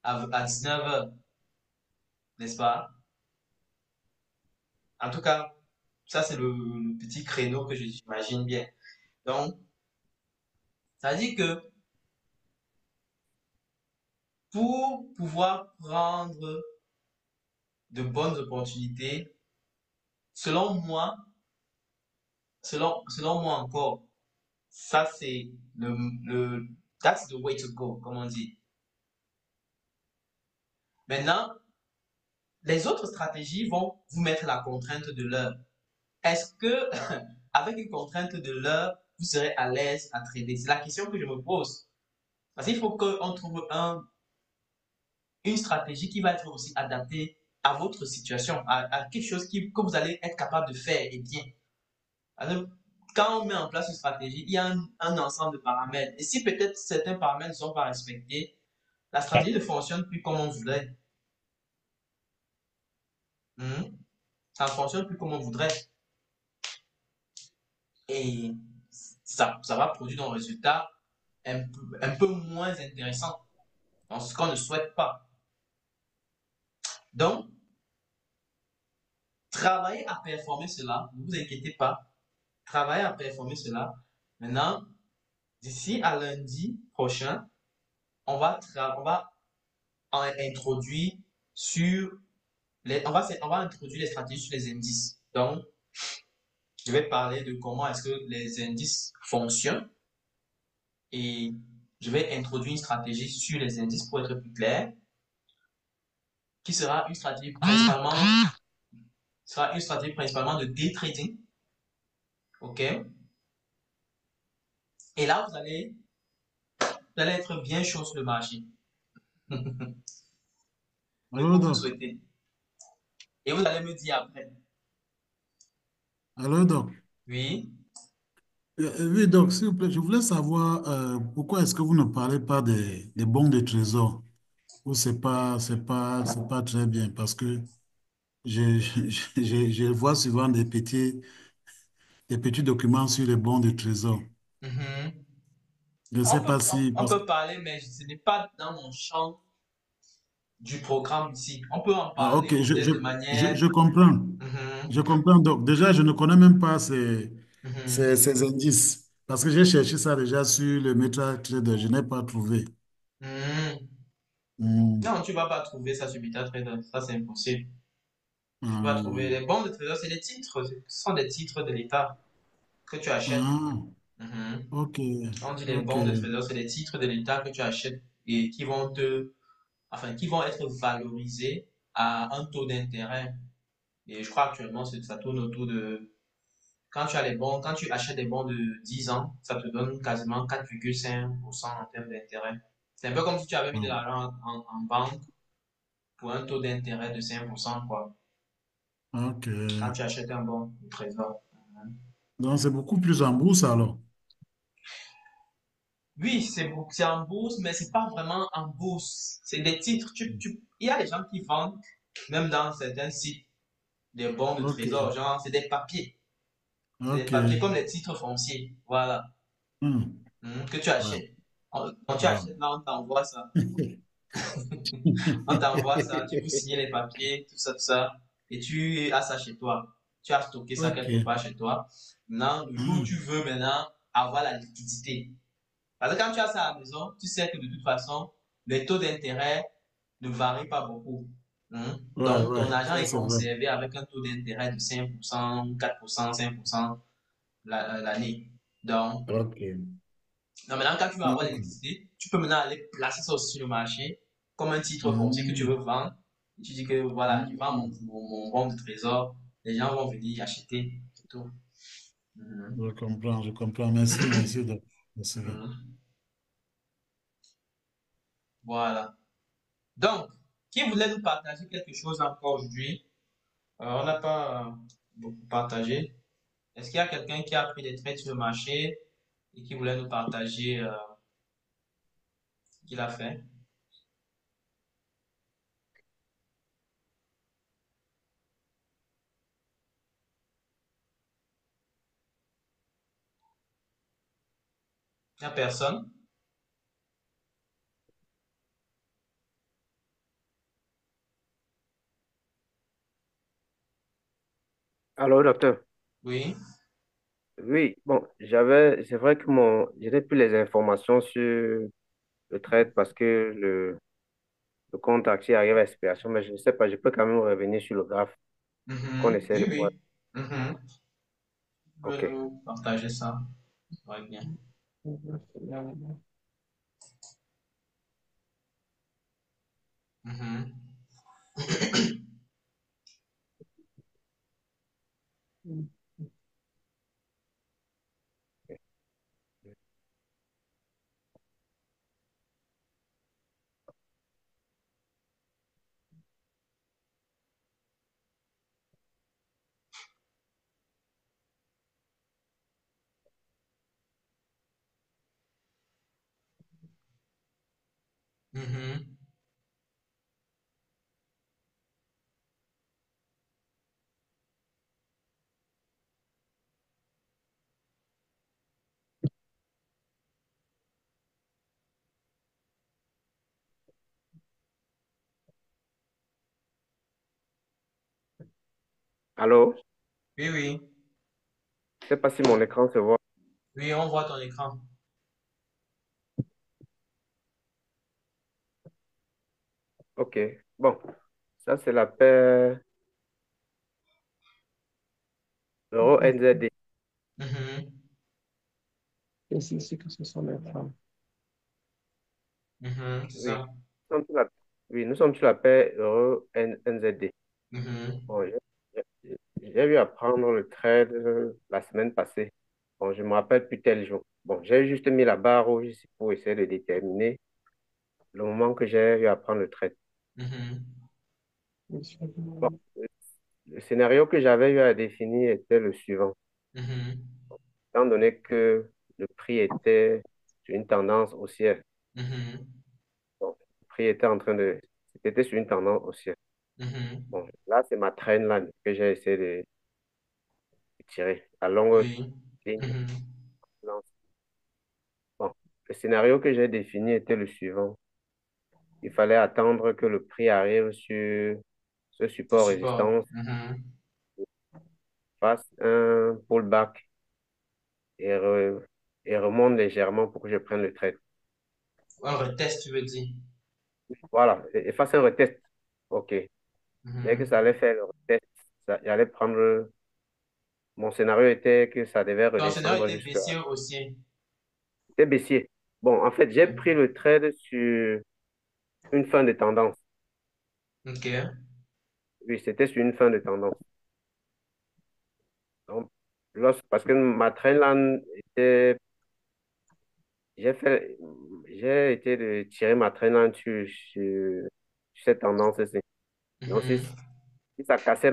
à 19 heures, n'est-ce pas? En tout cas, ça c'est le petit créneau que j'imagine bien. Donc, ça veut dire que pour pouvoir prendre de bonnes opportunités, selon moi, selon moi encore, ça c'est le, that's the way to go, comme on dit. Maintenant, les autres stratégies vont vous mettre la contrainte de l'heure. Est-ce que, avec une contrainte de l'heure, vous serez à l'aise à trader? C'est la question que je me pose. Parce qu'il faut qu'on trouve une stratégie qui va être aussi adaptée à votre situation, à quelque chose que vous allez être capable de faire et bien. Alors, quand on met en place une stratégie, il y a un ensemble de paramètres. Et si peut-être certains paramètres ne sont pas respectés, la stratégie ne fonctionne plus comme on voudrait. Mhm. Ça ne fonctionne plus comme on voudrait. Et ça va produire un résultat un peu moins intéressant dans ce qu'on ne souhaite pas. Donc, travaillez à performer cela, ne vous inquiétez pas, travaillez à performer cela. Maintenant, d'ici à lundi prochain, on va introduire sur on va introduire les stratégies sur les indices. Donc, je vais parler de comment est-ce que les indices fonctionnent et je vais introduire une stratégie sur les indices pour être plus clair, qui sera une stratégie principalement de day trading. OK? Et là, vous allez être bien chaud sur le marché. C'est ce que Alors vous donc, souhaitez. Et vous allez me dire après. alors donc, Oui. oui, donc, s'il vous plaît, je voulais savoir pourquoi est-ce que vous ne parlez pas des bons de trésor ou c'est pas très bien parce que je vois souvent des petits documents sur les bons de trésor. Mhm. Je ne sais pas si, On peut parler, mais ce n'est pas dans mon champ du programme ici. On peut en ah, parler ok, peut-être de manière. je comprends. Je Mhm, comprends. Donc, déjà, je ne connais même pas mhm, ces indices parce que j'ai cherché ça déjà sur le MetaTrader. Je n'ai pas trouvé. mhm. Hmm. Non, tu vas pas trouver ça sur MetaTrader. Ça, c'est impossible. Tu vas trouver Ah, les bons de trésor, c'est des titres. Ce sont des titres de l'État que tu achètes. ah, Mhm. ok, On dit les ok. bons de trésor, c'est des titres de l'État que tu achètes et qui vont être valorisés à un taux d'intérêt. Et je crois actuellement, ça tourne autour de, quand tu achètes des bons de 10 ans, ça te donne quasiment 4,5% en termes d'intérêt. C'est un peu comme si tu avais mis de Ah, l'argent en banque pour un taux d'intérêt de 5%, quoi, ok. quand tu achètes un bon au trésor. Donc, c'est beaucoup plus en bourse alors. Oui, c'est en bourse, mais c'est pas vraiment en bourse. C'est des titres. Il y a des gens qui vendent, même dans certains sites, des bons de Ok, trésor. Genre, c'est des papiers. C'est des ok, papiers comme les titres fonciers. Voilà. que tu Ouais. achètes. Quand tu Wow. achètes là, on t'envoie ça. On t'envoie ça, tu peux signer les papiers, tout ça, et tu as ça chez toi. Tu as stocké ça Ok. quelque part chez toi. Maintenant, le jour où tu veux maintenant avoir la liquidité. Parce que quand tu as ça à la maison, tu sais que de toute façon, les taux d'intérêt ne varient pas beaucoup. Ouais, Donc, ouais, ton argent ça est c'est vrai. conservé avec un taux d'intérêt de 5%, 4%, 5% l'année. Donc, Ok. non, maintenant, quand tu vas avoir Ok. l'électricité, tu peux maintenant aller placer ça aussi sur le marché comme un titre foncier que tu veux Hmm. vendre. Et tu dis que voilà, je vends mon bon de trésor, les gens vont venir acheter, c'est tout. Mhm. Je comprends, je comprends. Merci, merci. Merci. Mhm. Voilà. Donc, qui voulait nous partager quelque chose encore aujourd'hui? On n'a pas beaucoup partagé. Est-ce qu'il y a quelqu'un qui a pris des trades sur le marché et qui voulait nous partager ce qu'il a fait? Il n'y a personne? Alors, docteur, Oui. oui, bon, c'est vrai que je n'ai plus les informations sur le trade parce que le compte entier arrive à expiration, mais je ne sais pas, je peux quand même revenir sur le graphe pour qu'on Mhm. essaie Oui, de voir. oui. Mhm. Tu veux OK. nous partager ça? Ouais, bien. Mhm. Mhm. Allô? Oui, oui. Je ne sais pas si mon écran se voit. Oui, on voit ton écran. OK. Bon, ça, c'est la paire Euro NZD. Mhm. Mhm, c'est Oui. ça. Nous sommes sur la, oui, nous sommes sur la paire Euro NZD. Mhm. Bon, j'ai eu à prendre le trade la semaine passée. Bon, je me rappelle plus tel jour. Bon, j'ai juste mis la barre rouge ici pour essayer de déterminer le moment que j'ai eu à prendre le trade. Mhm. Bon, le scénario que j'avais eu à définir était le suivant. Mhm. Étant donné que le prix était sur une tendance haussière, Mhm. bon, le prix était en train de... C'était sur une tendance haussière. Mhm. Bon, là, c'est ma trendline que j'ai essayé de tirer à longue Oui. ligne. Mhm. Bon, le scénario que j'ai défini était le suivant. Il fallait attendre que le prix arrive sur ce Ce support support. résistance, Mhm. fasse un pullback et, et remonte légèrement pour que je prenne le trade. Un retest, tu veux dire. Voilà, et fasse un retest. OK. Dès que Mhm. ça allait faire le retest, j'allais prendre. Mon scénario était que ça devait Ton scénario redescendre était jusqu'à. baissier aussi. C'était baissier. Bon, en fait, j'ai pris Mhm. le trade sur une fin de tendance. Ok. Oui, c'était sur une fin de tendance. Donc, parce que ma trendline était. J'ai fait. J'ai été de tirer ma trendline sur cette tendance-ci. Donc, Mhm. si ça cassait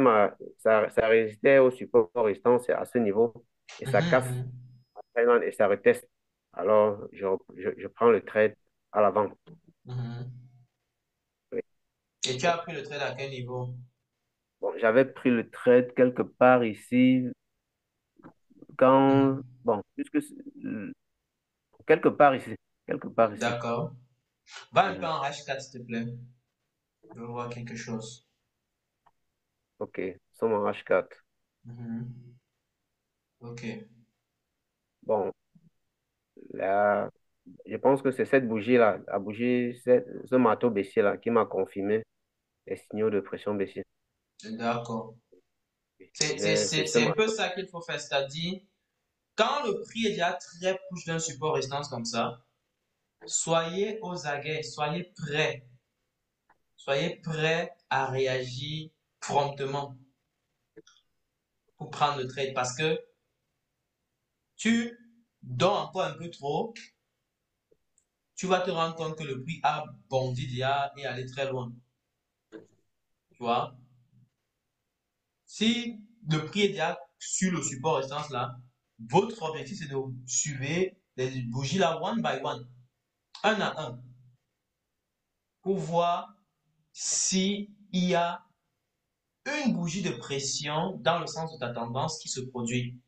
ça résistait au support résistance à ce niveau et ça casse Mhm. trendline et ça reteste. Alors, je prends le trade à l'avant. Mhm. Oui. Et tu Bon, as pris le trade à quel niveau? bon, j'avais pris le trade quelque part ici quand, Mhm. bon, puisque Quelque part ici. Quelque part ici. D'accord. Va un peu Mhm. en H4, s'il te plaît. Je veux voir quelque chose. Ok, nous sommes en H4. Mhm. Ok. Bon, là, je pense que c'est cette bougie-là, la bougie, ce marteau baissier-là qui m'a confirmé les signaux de pression baissière. D'accord. C'est ce C'est un peu marteau. ça qu'il faut faire. C'est-à-dire, quand le prix est déjà très proche d'un support résistance comme ça, soyez aux aguets, soyez prêts. Soyez prêts à réagir promptement pour prendre le trade parce que tu dors encore un peu trop, tu vas te rendre compte que le prix a bondi déjà et allé très loin. Tu vois? Si le prix est déjà sur le support résistance là, votre objectif c'est de suivre les bougies là one by one, un à un, pour voir s'il y a une bougie de pression dans le sens de ta tendance qui se produit.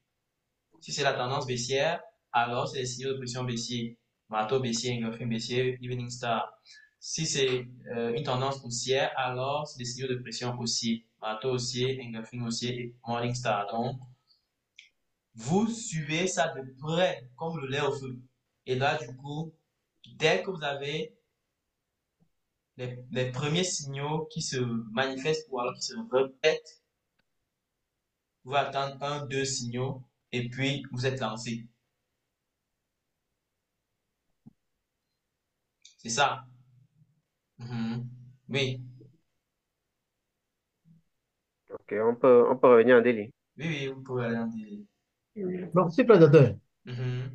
Si c'est la tendance baissière, alors c'est les signaux de pression baissier. Marteau baissier, engulfing baissier, evening star. Si c'est une tendance haussière, alors c'est des signaux de pression haussier. Marteau haussier, engulfing haussier et morning star. Donc, vous suivez ça de près, comme le lait au feu. Et là, du coup, dès que vous avez les premiers signaux qui se manifestent ou alors qui se répètent, vous pouvez attendre un, deux signaux et puis vous êtes lancé. C'est ça. Mhm. Oui, Ok, on peut revenir en délit. oui, oui, vous pouvez aller en délai. Bon, si, prédateur. Mhm.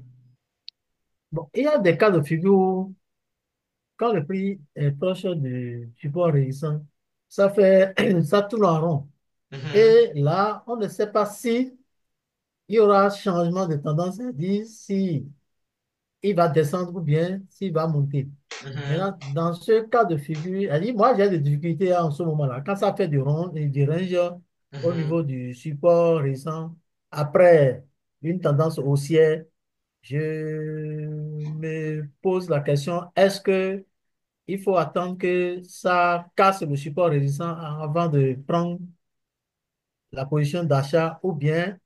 Bon, il y a des cas de figure où, quand le prix est proche du support résistant, ça fait, ça tourne en rond. Mhm. Et là, on ne sait pas si il y aura changement de tendance, c'est-à-dire si il va descendre ou bien s'il va monter. Mhm. Maintenant, dans ce cas de figure, elle dit, moi, j'ai des difficultés en ce moment-là. Quand ça fait du rond et du range au Mhm. niveau du support récent, après une tendance haussière, je me pose la question, est-ce que il faut attendre que ça casse le support résistant avant de prendre la position d'achat ou bien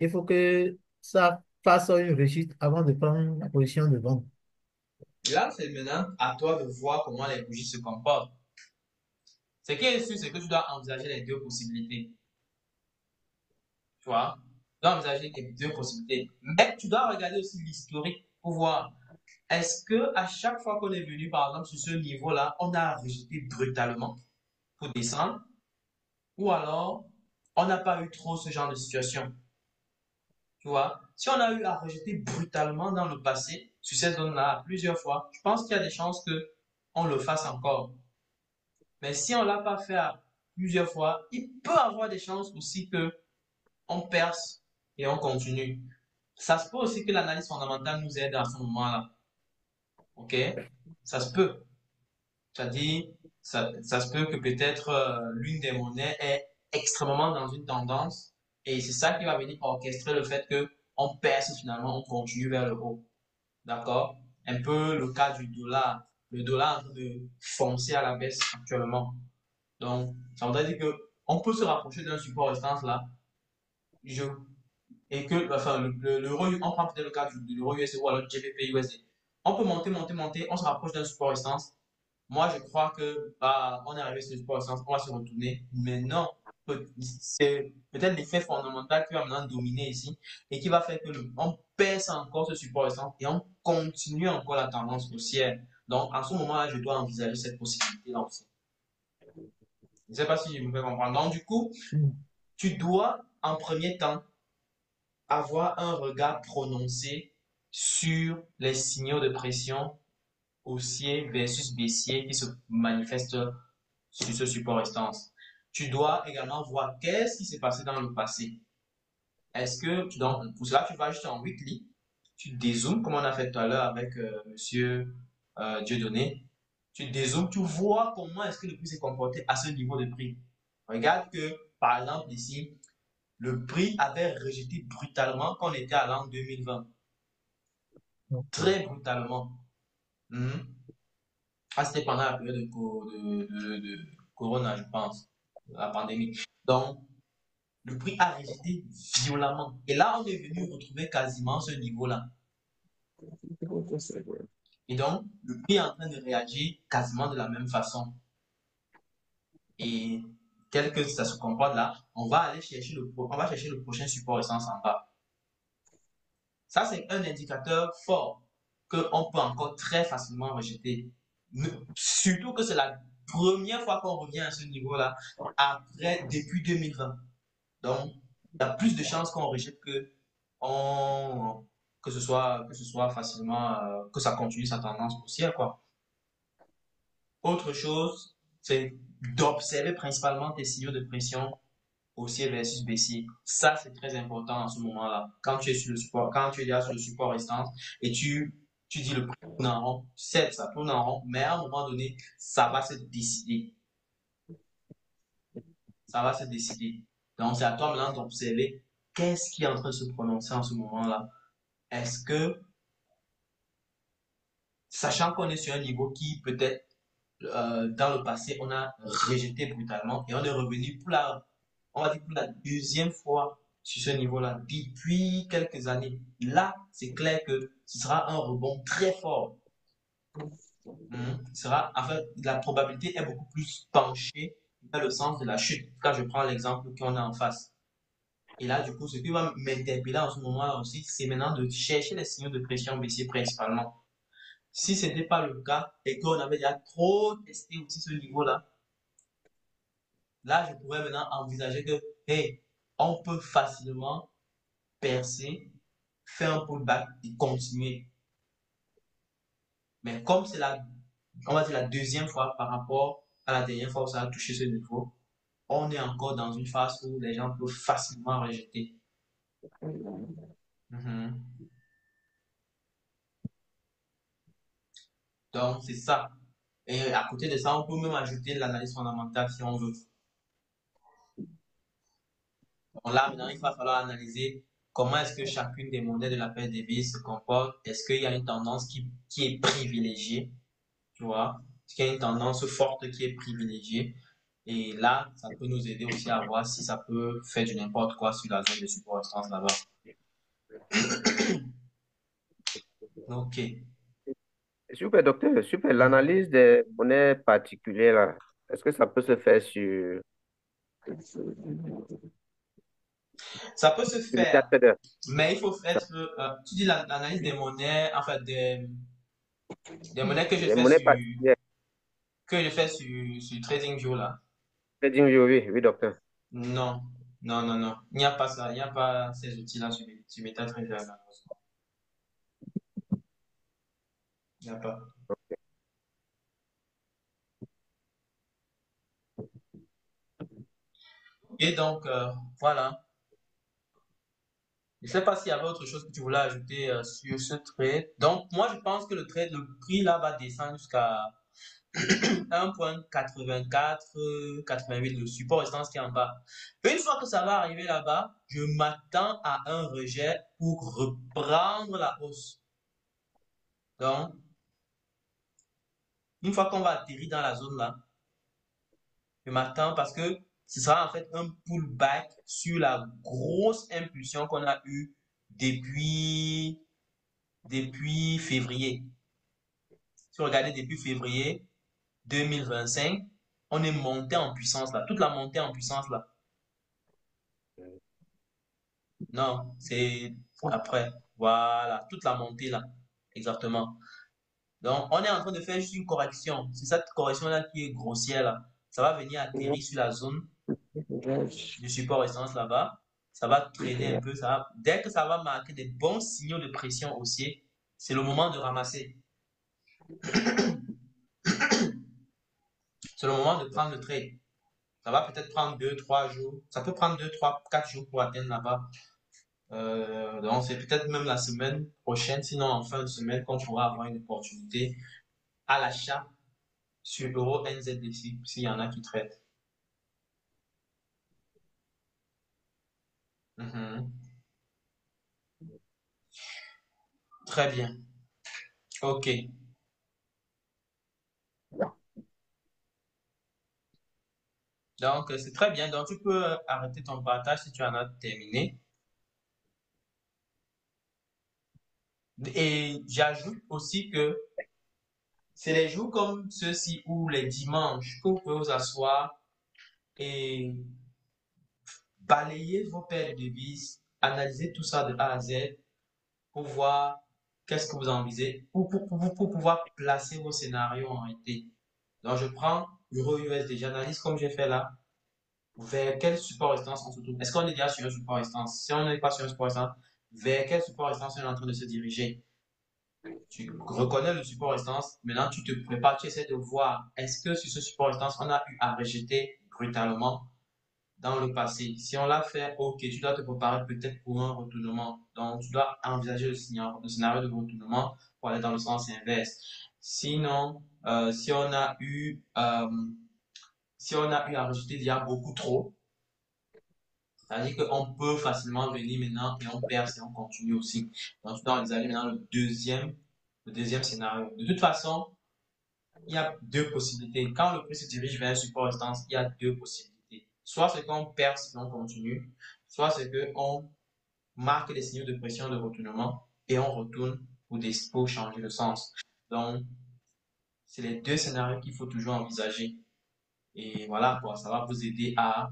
il faut que ça fasse une réussite avant de prendre la position de vente? Là, c'est maintenant à toi de voir comment les bougies se comportent. Ce qui est sûr, c'est que tu dois envisager les deux possibilités. Tu vois? Tu dois envisager les deux possibilités. Mais tu dois regarder aussi l'historique pour voir est-ce que à chaque fois qu'on est venu, par exemple, sur ce niveau-là, on a rejeté brutalement pour descendre, ou alors on n'a pas eu trop ce genre de situation. Tu vois, si on a eu à rejeter brutalement dans le passé, sur cette zone-là, plusieurs fois, je pense qu'il y a des chances que on le fasse encore. Mais si on l'a pas fait à plusieurs fois, il peut avoir des chances aussi que on perce et on continue. Ça se peut aussi que l'analyse fondamentale nous aide à ce moment-là. OK? Ça se peut. C'est-à-dire, ça se peut que peut-être l'une des monnaies est extrêmement dans une tendance et c'est ça qui va venir orchestrer le fait que on perce finalement, on continue vers le haut. D'accord? Un peu le cas du dollar. Le dollar est en train de foncer à la baisse actuellement. Donc, ça voudrait dire que on peut se rapprocher d'un support résistance là. Je, et que, enfin, l'euro, on prend peut-être le cas de l'euro USD ou alors du GBP USD. On peut monter, monter, monter, on se rapproche d'un support résistance. Moi, je crois que bah, on est arrivé sur le support résistance, on va se retourner. Mais non, c'est peut-être l'effet fondamental qui va maintenant dominer ici et qui va faire que on pèse encore ce support résistance et on continue encore la tendance haussière. Donc, en ce moment-là, je dois envisager cette possibilité-là aussi. Je ne sais pas si je me fais comprendre. Donc, du coup, tu dois, en premier temps, avoir un regard prononcé sur les signaux de pression haussier versus baissier qui se manifestent sur ce support résistance. Tu dois également voir qu'est-ce qui s'est passé dans le passé. Est-ce que tu donc pour cela tu vas juste en weekly, tu dézoomes comme on a fait tout à l'heure avec Monsieur Dieudonné. Tu dézoomes, tu vois comment est-ce que le prix s'est comporté à ce niveau de prix. Regarde que par exemple ici, le prix avait rejeté brutalement quand on était à l'an 2020. Ok. très brutalement. Mhm. Ah, c'était pendant la période de Corona, je pense, la pandémie. Donc, le prix a rejeté violemment. Et là, on est venu retrouver quasiment ce niveau-là. Et donc, le prix est en train de réagir quasiment de la même façon. Et tel que ça se comporte là, on va chercher le prochain support essence en bas. Ça, c'est un indicateur fort qu'on peut encore très facilement rejeter. Surtout que c'est la première fois qu'on revient à ce niveau-là depuis 2020. Donc, il y a plus de chances qu'on rejette on, que ce soit facilement, que ça continue sa tendance haussière, quoi. Autre chose, c'est d'observer principalement tes signaux de pression haussier versus baissier. Ça, c'est très important en ce moment-là. Quand tu es sur le support, quand tu es déjà sur le support résistance et tu dis le prix tourne en rond, certes, ça tourne en rond, mais à un moment donné, ça va se décider. Ça va se décider. Donc, c'est à toi maintenant d'observer qu'est-ce qui est en train de se prononcer en ce moment-là. Est-ce que, sachant qu'on est sur un niveau qui peut-être dans le passé, on a rejeté brutalement et on est revenu on va dire pour la deuxième fois sur ce niveau-là depuis quelques années. Là, c'est clair que ce sera un rebond très fort. En fait, la probabilité est beaucoup plus penchée dans le sens de la chute. Quand je prends l'exemple qu'on a en face. Et là, du coup, ce qui va m'interpeller en ce moment-là aussi, c'est maintenant de chercher les signaux de pression baissier principalement. Si ce n'était pas le cas et qu'on avait déjà trop testé aussi ce niveau-là, là, je pourrais maintenant envisager que, hey, on peut facilement percer, faire un pullback et continuer. Mais comme on va dire la deuxième fois par rapport à la dernière fois où ça a touché ce niveau, on est encore dans une phase où les gens peuvent facilement rejeter. Mhm. Donc, c'est ça. Et à côté de ça, on peut même ajouter l'analyse fondamentale si on veut. Donc là, maintenant, il va falloir analyser comment est-ce que chacune des monnaies de la PSDB se comporte. Est-ce qu'il y a une tendance qui est privilégiée, tu vois? Est-ce qu'il y a une tendance forte qui est privilégiée? Et là, ça peut nous aider aussi à voir si ça peut faire du n'importe quoi sur la zone de support résistance là-bas. Ok. Super, docteur, super. L'analyse des monnaies particulières, là, est-ce que ça peut se faire Ça peut se sur faire, MetaTrader? mais il faut Ça- être, tu dis l'analyse des monnaies, en fait, des monnaies Les monnaies particulières. que je fais sur TradingView là. TradingView, oui, oui, docteur. Non, non, non, non. Il n'y a pas ça. Il n'y a pas ces outils-là sur MetaTrader, malheureusement. Il n'y a pas. Et donc, voilà. Je ne sais pas s'il y avait autre chose que tu voulais ajouter sur ce trade. Donc, moi, je pense que le prix là va descendre jusqu'à 1,84, 88, le support résistance qui est en bas. Une fois que ça va arriver là-bas, je m'attends à un rejet pour reprendre la hausse. Donc, une fois qu'on va atterrir dans la zone là, je m'attends parce que ce sera en fait un pullback sur la grosse impulsion qu'on a eue depuis, depuis février. Si vous regardez depuis février 2025, on est monté en puissance là, toute la montée en puissance là. Non, c'est après. Voilà, toute la montée là. Exactement. Donc, on est en train de faire juste une correction. C'est cette correction-là qui est grossière là. Ça va venir atterrir sur la zone du support résistance là-bas. Ça va traîner un peu. Dès que ça va marquer des bons signaux de pression haussier, c'est le moment de ramasser. C'est le moment de prendre le trade. Ça va peut-être prendre 2, 3 jours. Ça peut prendre 2, 3, 4 jours pour atteindre là-bas. Donc, c'est peut-être même la semaine prochaine, sinon en fin de semaine, qu'on pourra avoir une opportunité à l'achat sur Euro NZDC, s'il y en a qui traitent. Mhm. Très bien. Ok. Donc, c'est très bien. Donc, tu peux arrêter ton partage si tu en as terminé. Et j'ajoute aussi que c'est les jours comme ceux-ci ou les dimanches que vous pouvez vous asseoir et balayer vos paires de devises, analyser tout ça de A à Z pour voir qu'est-ce que vous envisagez pour pouvoir placer vos scénarios en réalité. Donc, je prends Euro USD, j'analyse comme j'ai fait là, vers quel support résistance on se trouve. Est-ce qu'on est déjà sur un support résistance? Si on n'est pas sur un support résistance, vers quel support résistance on est en train de se diriger? Tu reconnais le support résistance, maintenant tu te prépares, tu essaies de voir est-ce que sur ce support résistance, on a eu à rejeter brutalement dans le passé. Si on l'a fait, ok, tu dois te préparer peut-être pour un retournement. Donc, tu dois envisager le scénario de retournement pour aller dans le sens inverse. Sinon, si on a eu à rejeter déjà beaucoup trop, c'est-à-dire qu'on peut facilement venir maintenant et on perce et on continue aussi. Donc, tu dois envisager maintenant le deuxième scénario. De toute façon, il y a deux possibilités. Quand le prix se dirige vers un support résistance, il y a deux possibilités. Soit c'est qu'on perce et on continue, soit c'est qu'on marque des signaux de pression de retournement et on retourne pour changer de sens. Donc, c'est les deux scénarios qu'il faut toujours envisager. Et voilà, quoi, ça va vous aider à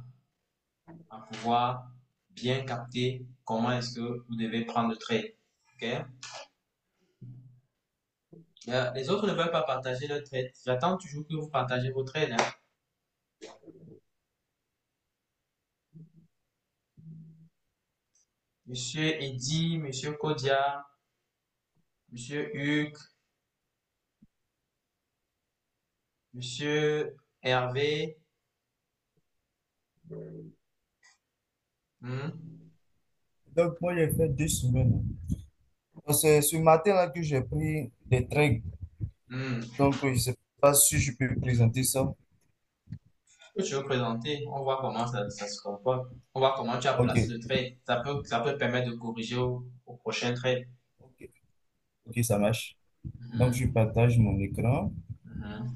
pouvoir bien capter comment est-ce que vous devez prendre le trade. OK? Les autres ne veulent pas partager leur trade. J'attends toujours que vous partagez vos trades, hein. Monsieur Eddy, Monsieur Kodia, Monsieur Hugues, Monsieur Hervé. Hmm, Donc, moi, j'ai fait 2 semaines. C'est ce matin-là que j'ai pris des trades. hmm. Donc, je ne sais pas si je peux présenter ça. Que tu veux présenter, on voit comment ça se comporte. On voit comment tu as Ok, placé le trade. Ça peut permettre de corriger au prochain trade. ok, ok, ça marche. Donc, je Mhm, partage mon écran. mhm.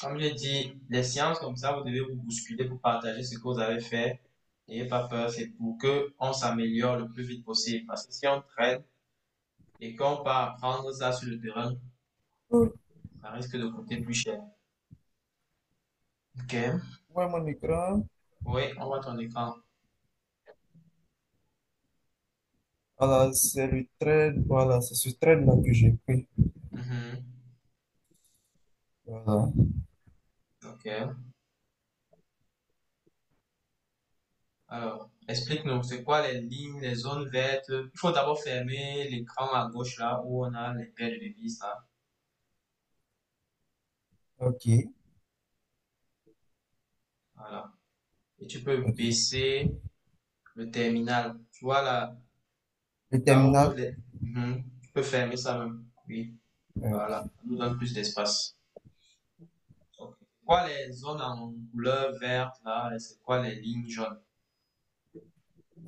Comme j'ai dit, les séances comme ça, vous devez vous bousculer pour partager ce que vous avez fait. N'ayez pas peur, c'est pour que on s'améliore le plus vite possible. Parce que si on traîne et qu'on part apprendre ça sur le terrain, Oui, ça risque de coûter plus cher. Ok? ouais, mon écran. Oui, on voit ton écran. Voilà, c'est le trade. Voilà, c'est ce trade-là que j'ai pris. Mhm. Voilà. Ok. Alors, explique-nous, c'est quoi les lignes, les zones vertes? Il faut d'abord fermer l'écran à gauche là où on a les paires de devises là. Ok, Voilà. Et tu peux ok. baisser le terminal. Tu vois là, Le là où terminal. les... Mhm. Tu peux fermer ça même. Oui. Voilà. Ok. Ça nous donne plus d'espace. Ok. Quoi les zones en couleur verte là? Et c'est quoi les lignes jaunes?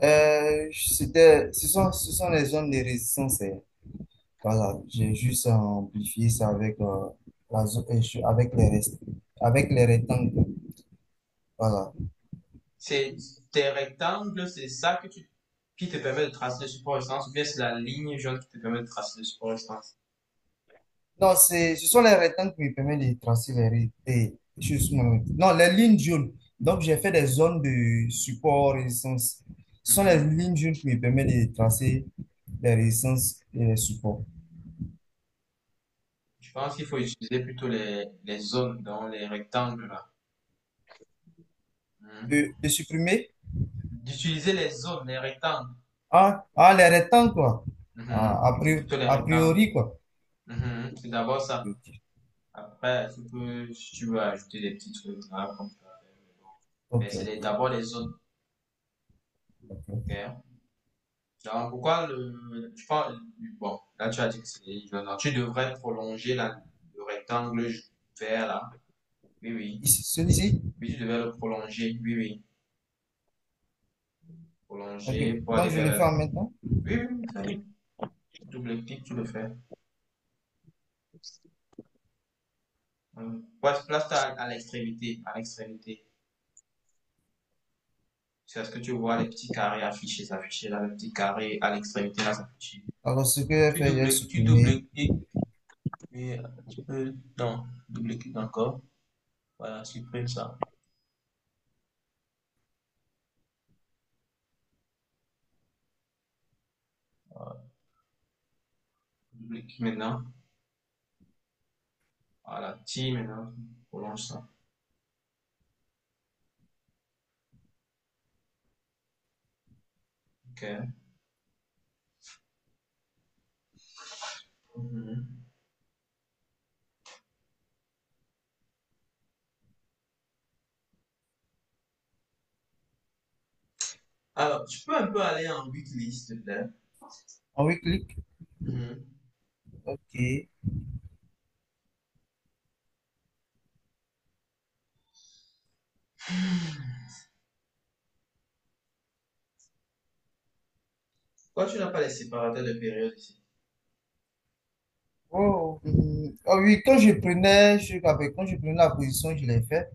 Ce sont les zones de résistance. Voilà, j'ai juste amplifié ça avec, avec avec les rectangles. Voilà. C'est tes rectangles, c'est ça qui te permet de tracer le support résistance ou bien c'est la ligne jaune qui te permet de tracer le support résistance? Non, ce sont les rectangles qui me permettent de tracer non, les lignes jaunes. Donc, j'ai fait des zones de support résistance. Ce sont les Mhm. lignes jaunes qui me permettent de tracer les résistances et les supports. Je pense qu'il faut utiliser plutôt les zones dans les rectangles là. Mhm. De supprimer. D'utiliser les zones, les rectangles. Les rectangles, quoi. Mhm. Plutôt les A rectangles. priori, quoi. Mhm. C'est d'abord ça. Ok, Après, si tu veux ajouter des petits trucs là, comme tu as fait, mais bon. Mais ok, c'est ok. d'abord les zones. Ok. Ok. Donc, pourquoi tu parles, bon, là tu as dit que c'est les zones. Donc, tu devrais prolonger le rectangle vert là. Oui, oui. Ici, celui-ci? Oui, tu devrais le prolonger. Oui, oui. Ok. prolonger pour Donc, aller je vers le fais la... en même temps. Oui, oui, ça y est. Double-clic, tu le fais. Place-toi à l'extrémité, à l'extrémité. C'est ce que tu vois, les petits carrés affichés, s'afficher là, les petits carrés à l'extrémité là, s'afficher. Alors, ce que j'ai fait, j'ai Tu supprimé. double-cliques, puis tu peux, non, double-clique encore. Voilà, supprime ça. Voilà. Double-clique maintenant. Voilà, T maintenant, prolonge ça. Ok. Mhm. Alors, tu peux un peu aller en weekly, s'il te plaît. En oui, clic. Mhm. Ok. Pourquoi tu n'as pas les séparateurs de période ici? Oh, ah oui, quand je prenais la position, je l'ai fait.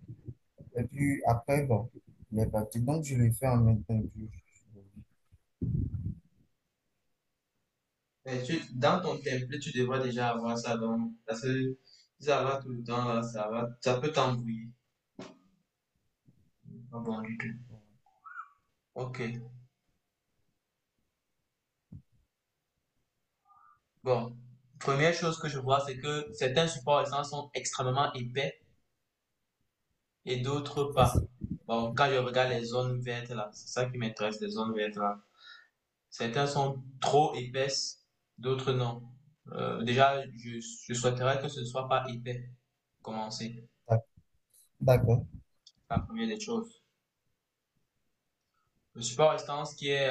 Et puis après, bon, il est parti. Donc, je l'ai fait en même temps. Mais dans ton template, tu devrais déjà avoir ça, donc, parce que si ça va tout le temps, là, ça peut t'embrouiller. Pas bon du tout. Ok. Bon. Première chose que je vois, c'est que certains supports essence sont extrêmement épais et d'autres C'est ça. pas. Bon, quand je regarde les zones vertes là, c'est ça qui m'intéresse, les zones vertes là. Certains sont trop épaisses, d'autres non. Déjà, je souhaiterais que ce ne soit pas épais. Commencer. D'ac- D'accord. La première des choses. Le support restance qui est,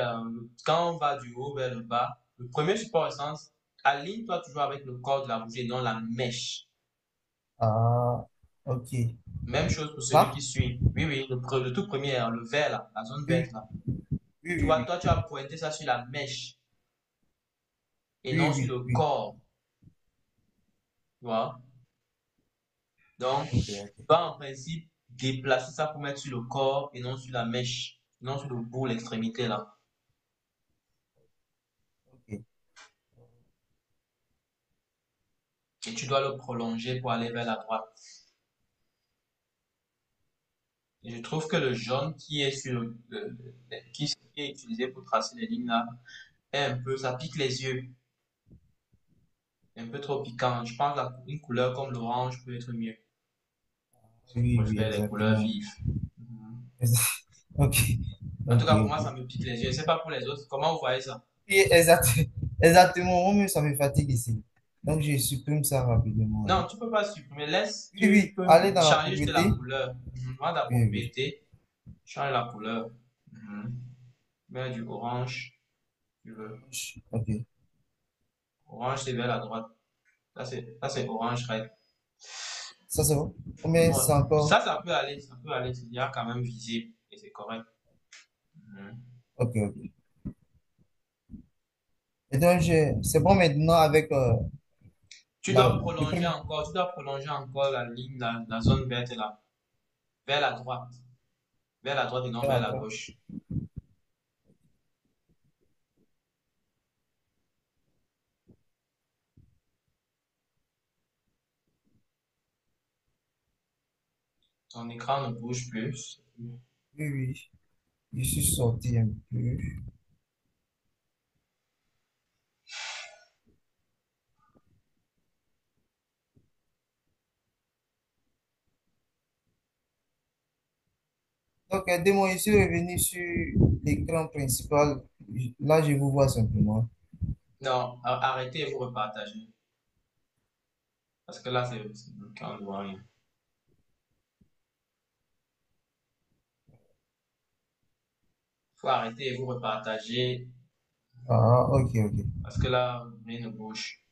quand on va du haut vers le bas, le premier support restance, aligne-toi toujours avec le corps de la bougie, non la mèche. Ah, ok. Même chose pour celui qui Là? suit. Oui, oui, le tout premier, hein, le vert là, la zone Oui, verte là. oui, Tu oui, vois, oui. toi, tu as pointé ça sur la mèche et Oui, non sur oui, le oui. corps. Tu vois? Donc, Ok, tu ok. vas en principe déplacer ça pour mettre sur le corps et non sur la mèche, non sur le bout, l'extrémité là. Ok. Et tu dois le prolonger pour aller vers la droite. Et je trouve que le jaune qui est sur qui est utilisé pour tracer les lignes là est un peu, ça pique les yeux, un peu trop piquant. Je pense qu'une couleur comme l'orange peut être mieux. Si vous Oui, oui, préférez les couleurs exactement. vives. Mhm. Ok, En tout ok, cas, pour moi, ok. ça me pique les yeux. Je ne sais pas pour les autres. Comment vous voyez ça? Oui, exactement. Moi-même, ça me fatigue ici. Donc, je supprime ça rapidement, hein. Non, tu peux pas supprimer. Laisse, Oui, tu oui. peux Allez dans la changer juste la propriété. couleur. Va dans la Oui, oui. propriété, change la couleur. Mhm. Mets du orange, tu veux. Ok. Orange, c'est vers la droite. Ça, c'est orange red. Ça, c'est bon? Mais Ouais. c'est encore. Ça peut aller, ça peut aller. Il y a quand même visible et c'est correct. Mhm. Ok, ok. Et donc, c'est bon maintenant avec le premier. Tu dois prolonger encore la ligne, la zone verte là, vers la droite. Vers la droite et non Et vers la après. gauche. Ton écran ne bouge plus. Oui, oui. Je suis sorti un peu. Donc, aidez-moi, je suis revenu sur l'écran principal. Là, je vous vois simplement. Non, arrêtez et vous repartagez. Parce que là, c'est bloqué, on ne voit rien. Faut arrêter et vous repartager. Ah, ok, ok. Parce que là, rien ne bouge.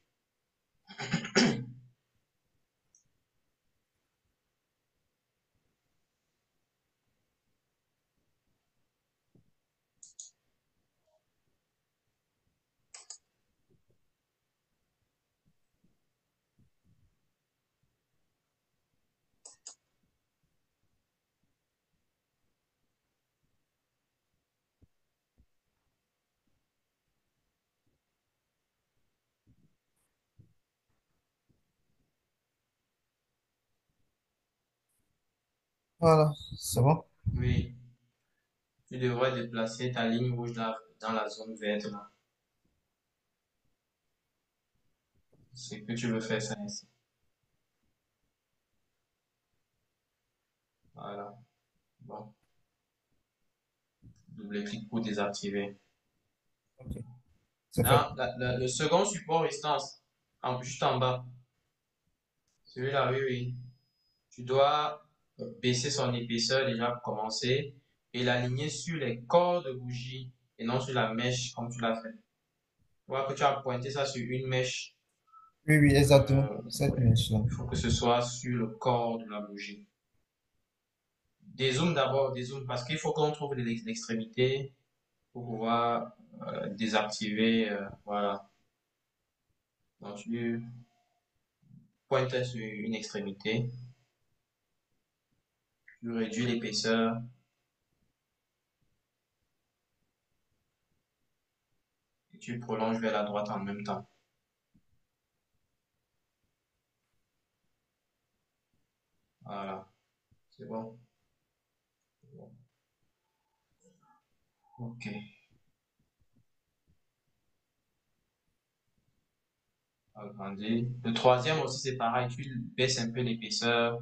Voilà, c'est bon. Oui, tu devrais déplacer ta ligne rouge là, dans la zone verte là. C'est que tu veux faire ça ici. Voilà. Bon, double-clic pour désactiver. Ok, c'est fait. Là, le second support résistance, juste en bas. Celui-là, oui, oui. Tu dois baisser son épaisseur déjà pour commencer et l'aligner sur les corps de bougie et non sur la mèche comme tu l'as fait. Tu vois que tu as pointé ça sur une mèche. Oui, oui, exactement. Cette Ouais. mèche-là. Il faut que ce soit sur le corps de la bougie. Dézoome d'abord, dézoome parce qu'il faut qu'on trouve l'extrémité pour pouvoir désactiver. Voilà. Donc tu pointes sur une extrémité, tu réduis l'épaisseur et tu prolonges vers la droite en même temps. Voilà, c'est bon. Ok, agrandir. Le troisième aussi, c'est pareil, tu baisses un peu l'épaisseur.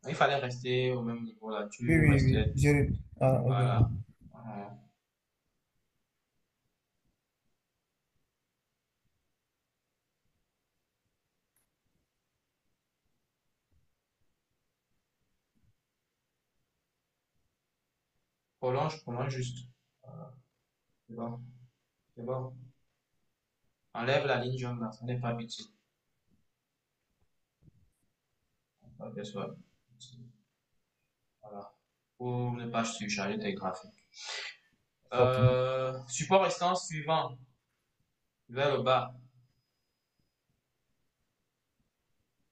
Il fallait rester au même niveau là, Oui, tu oui, oui. restais. Ah, ok. Voilà. Voilà. Prolonge, prolonge juste. Voilà. C'est bon, c'est bon. Enlève la ligne jaune là, ça n'est pas utile. Pas que ce soit utile. Voilà. Pour ne pas surcharger tes graphiques. Ok. Support résistance suivant, vers le bas.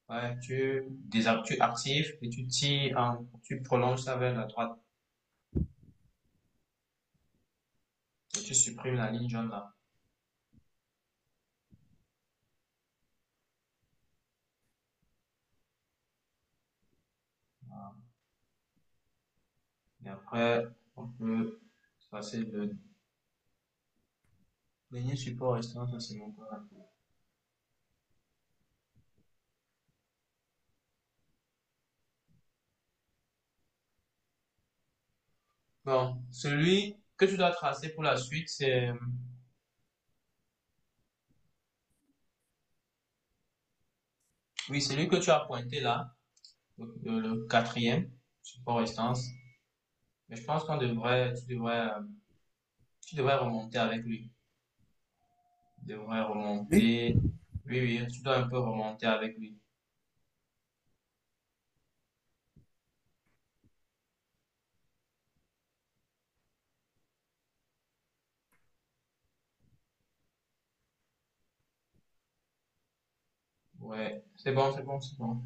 Ouais, tu actives et tu tires tu prolonges ça vers la droite. Et tu supprimes la ligne jaune là. Voilà. Et après, on peut passer le dernier support restant, ça c'est mon pas. Bon, celui que tu dois tracer pour la suite, c'est, oui, celui que tu as pointé là, le quatrième support restance. Mais je pense tu devrais remonter avec lui. Tu devrais Oui, remonter. Oui, oui, tu dois un peu remonter avec lui. Ouais, c'est bon, c'est bon, c'est bon.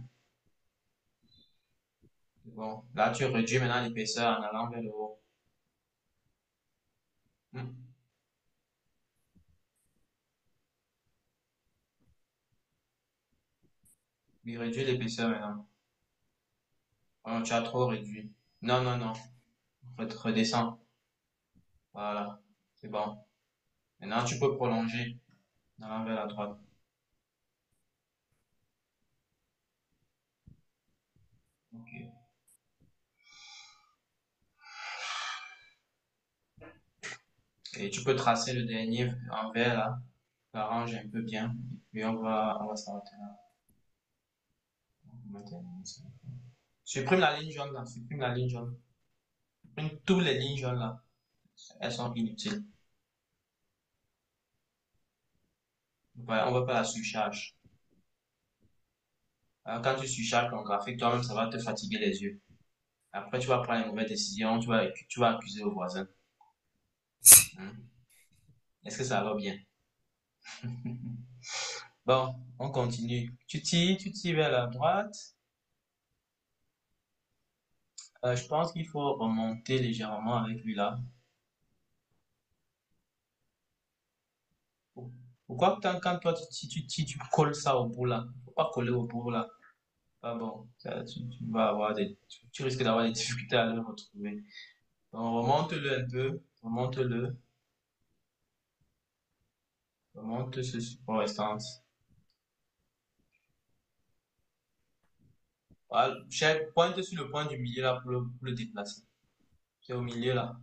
C'est bon. Là, tu réduis maintenant l'épaisseur en allant vers le haut. Hmm. Oui, réduis l'épaisseur maintenant. Oh, tu as trop réduit. Non, non, non. Redescends. Voilà. C'est bon. Maintenant, tu peux prolonger en allant vers la droite. Ok. Et tu peux tracer le dernier en vert là. Arrange un peu bien. Et puis on va s'arrêter là. On va terminer ça. Supprime la ligne jaune là. Supprime la ligne jaune. Supprime toutes les lignes jaunes là. Elles sont inutiles. Voilà, on veut pas la surcharge. Quand tu surcharges ton graphique, toi-même, ça va te fatiguer les yeux. Après, tu vas prendre une mauvaise décision, tu vas accuser le voisin. Hmm. Est-ce que ça va bien? Bon, on continue. Tu tires vers la droite. Je pense qu'il faut remonter légèrement avec lui là. Pourquoi quand toi tu colles ça au bout là? Faut pas coller au bout là. pas bon. Tu vas avoir tu risques d'avoir des difficultés à le retrouver. Donc, remonte-le un peu, remonte ce support restance. Voilà, pointe sur le point du milieu là pour le déplacer. C'est au milieu là.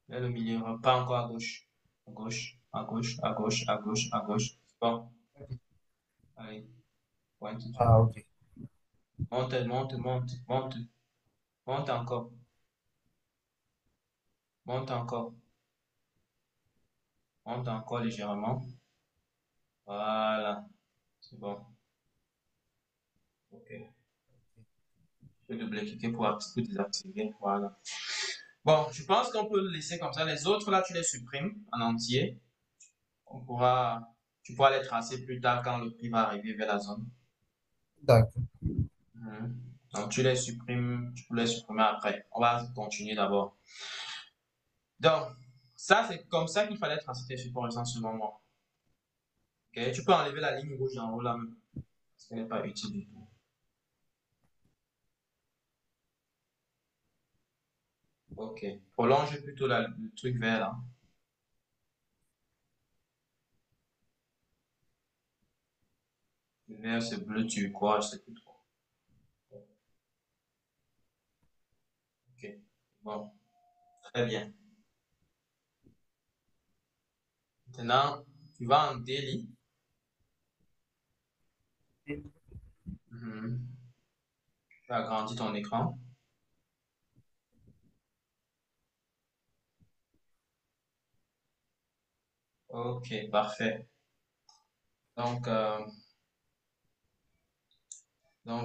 Là, le milieu, pas encore à gauche. À gauche, à gauche, à gauche, à gauche, à gauche. Bon, allez, pointe tout. Ah, ok. Monte, monte, monte, monte, monte encore, monte encore, monte encore légèrement. Voilà, c'est bon. Ok. Je vais double-cliquer pour désactiver. Voilà. Bon, je pense qu'on peut le laisser comme ça. Les autres, là, tu les supprimes en entier. Tu pourras les tracer plus tard quand le prix va arriver vers la zone. D'accord. Mhm. Donc, tu peux les supprimer après. On va continuer d'abord. Donc, ça, c'est comme ça qu'il fallait tracer tes supports en ce moment. Ok, tu peux enlever la ligne rouge en haut là même. Ce n'est pas utile du tout. Ok. Prolonge plutôt le truc vert là. Le vert, c'est bleu turquoise, je sais plus trop. Ok. Bon. Très bien. Maintenant, tu vas en daily. Mhm. Tu agrandis ton écran. Ok, parfait. Donc,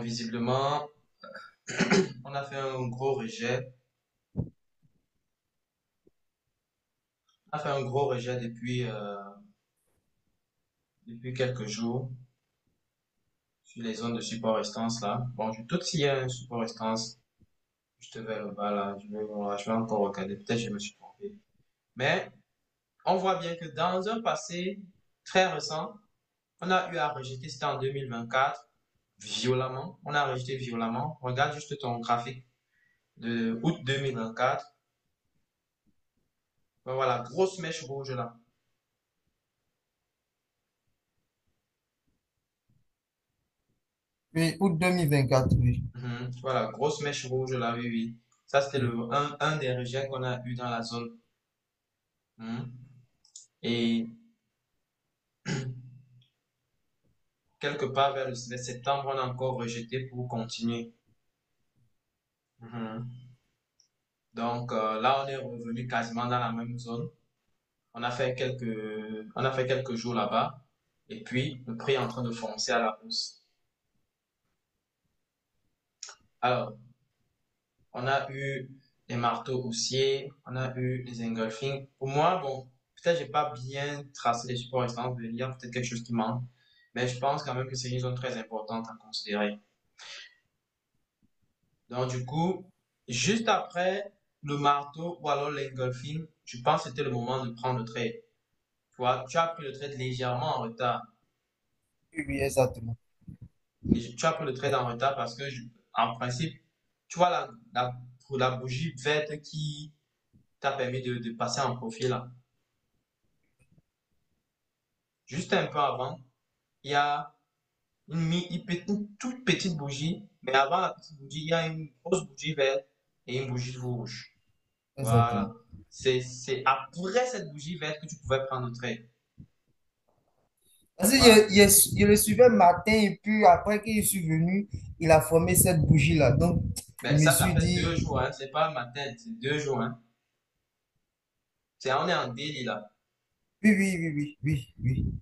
visiblement, on a fait un gros rejet. On a fait un gros rejet depuis quelques jours sur les zones de support restance là. Bon, je doute s'il y a un support restance juste vers le bas là. Je vais encore regarder. Peut-être que je me suis trompé. Mais on voit bien que dans un passé très récent, on a eu à rejeter, c'était en 2024, violemment. On a rejeté violemment. Regarde juste ton graphique de août 2024. Ben voilà, grosse mèche rouge là. Oui, août 2024, oui. Voilà, grosse mèche rouge là, oui, oui. Ça, c'était Oui. un des rejets qu'on a eu dans la zone. Mhm. Et quelque part vers le septembre, on a encore rejeté pour continuer. Mhm. Donc là, on est revenu quasiment dans la même zone. On a fait quelques jours là-bas. Et puis, le prix est en train de foncer à la hausse. Alors, on a eu les marteaux haussiers, on a eu les engulfing. Pour moi, bon, peut-être j'ai pas bien tracé les supports restants, il y a peut-être quelque chose qui manque. Mais je pense quand même que c'est une zone très importante à considérer. Donc, du coup, juste après le marteau ou alors l'engulfing, je pense que c'était le moment de prendre le trade. Tu vois, tu as pris le trade légèrement en retard. Oui, oui, exactement. Tu as pris le trade en retard parce que, en principe, tu vois pour la bougie verte qui t'a permis de passer en profil là. Juste un peu avant, il y a une toute petite bougie, mais avant la petite bougie, il y a une grosse bougie verte et une bougie rouge. Exactement. Voilà. C'est après cette bougie verte que tu pouvais prendre le trade. Parce que Voilà. je le suivais matin et puis après qu'il suis venu, il a formé cette bougie-là. Donc, je Mais me ça suis fait deux dit, jours, hein. C'est pas ma tête, c'est 2 jours, hein. On est en daily là. oui, oui, oui, oui, oui, oui,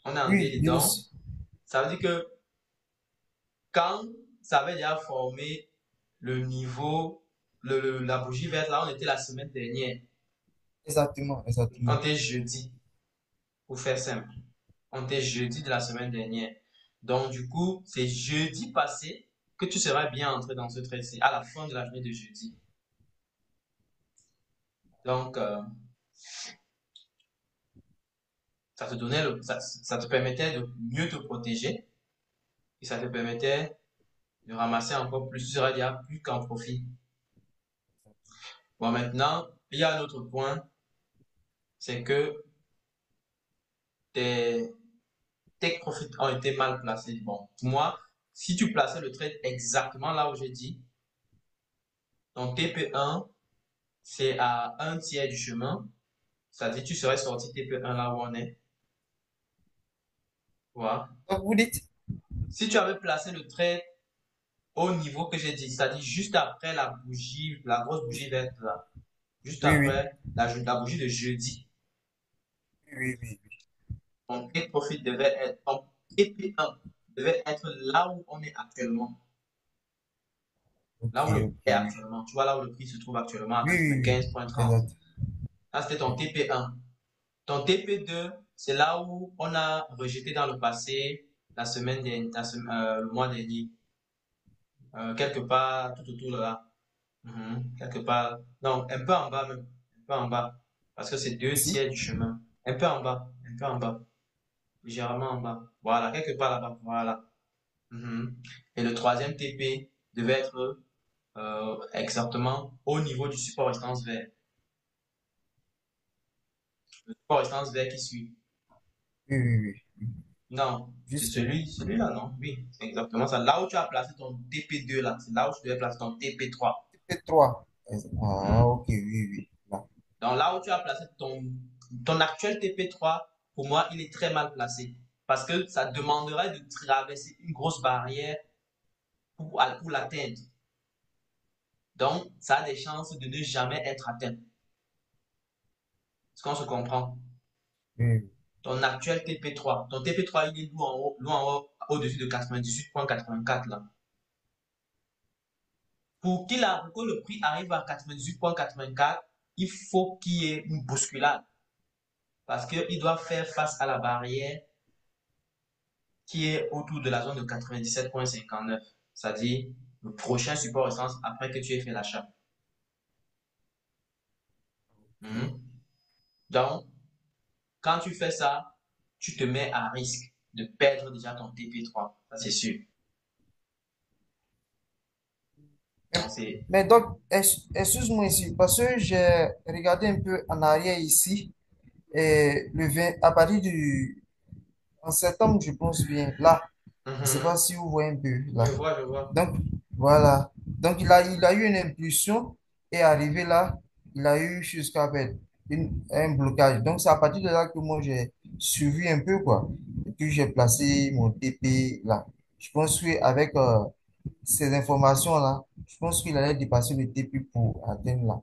On est en oui, daily. je le Donc, suis. ça veut dire que quand ça avait déjà formé le niveau, la bougie verte là, on était la semaine dernière. Exactement, On exactement. était jeudi, pour faire simple. On était jeudi de la semaine dernière. Donc, du coup, c'est jeudi passé que tu seras bien entré dans ce trade-ci, à la fin de la journée de jeudi. Donc, ça te permettait de mieux te protéger et ça te permettait de ramasser encore plus. Tu seras déjà plus qu'en profit. Bon, maintenant, il y a un autre point, c'est que tes take profits ont été mal placés. Bon, pour moi, si tu plaçais le trade exactement là où j'ai dit, ton TP1, c'est à un tiers du chemin. C'est-à-dire, tu serais sorti TP1 là où on est. Voilà. Donc, vous dites? Si tu avais placé le trade au niveau que j'ai dit, c'est-à-dire juste après la bougie, la grosse bougie verte là, juste Oui, oui, après la bougie de jeudi, oui, oui, oui. ton take profit devait être, ton TP1 devait être là où on est actuellement. Ok, Là où le prix ok, est oui. actuellement. Tu vois là où le prix se trouve actuellement à Oui, oui, oui. 95,30. Exact. Ça, c'était ton Oui, TP1. Ton TP2, c'est là où on a rejeté dans le passé la semaine dernière, le mois dernier. Quelque part tout autour de là. Quelque part. Non, un peu en bas même. Un peu en bas. Parce que c'est deux ici? tiers du chemin. Un peu en bas. Un peu en bas. Légèrement en bas. Voilà, quelque part là-bas. Voilà. Mhm. Et le troisième TP devait être exactement au niveau du support résistance vert. Le support résistance vert qui suit. Oui, oui, oui. Non, c'est Juste celui-là, non? Oui, c'est exactement ça. Là où tu as placé ton TP2 là, c'est là où tu devais placer ton TP3. P3. Ah, Mhm. ok, oui, oui. Là. Donc là où tu as placé ton actuel TP3, pour moi, il est très mal placé. Parce que ça demanderait de traverser une grosse barrière pour l'atteindre. Donc, ça a des chances de ne jamais être atteint. Est-ce qu'on se comprend? Oui, oui. Ton actuel TP3. Ton TP3, il est loin en haut, au-dessus de 98,84 là. Pour que le prix arrive à 98,84, il faut qu'il y ait une bousculade. Parce qu'il doit faire face à la barrière qui est autour de la zone de 97,59. C'est-à-dire le prochain support résistance après que tu aies fait l'achat. Mhm. Donc, quand tu fais ça, tu te mets à risque de perdre déjà ton TP3. Ça, c'est sûr. Mais, Donc, c'est. mais donc, excuse-moi ici, parce que j'ai regardé un peu en arrière ici, et le 20, à partir du, en septembre, je pense bien, là, je ne sais pas Mhm. si vous voyez un peu, là. Je vois, je vois. Donc, voilà. Donc, il a eu une impulsion et arrivé là, il a eu jusqu'à ben, un blocage. Donc, c'est à partir de là que moi, j'ai suivi un peu, quoi. Et puis, j'ai placé mon TP là. Je pense qu'avec ces informations-là, je pense qu'il allait dépasser le TP pour atteindre là.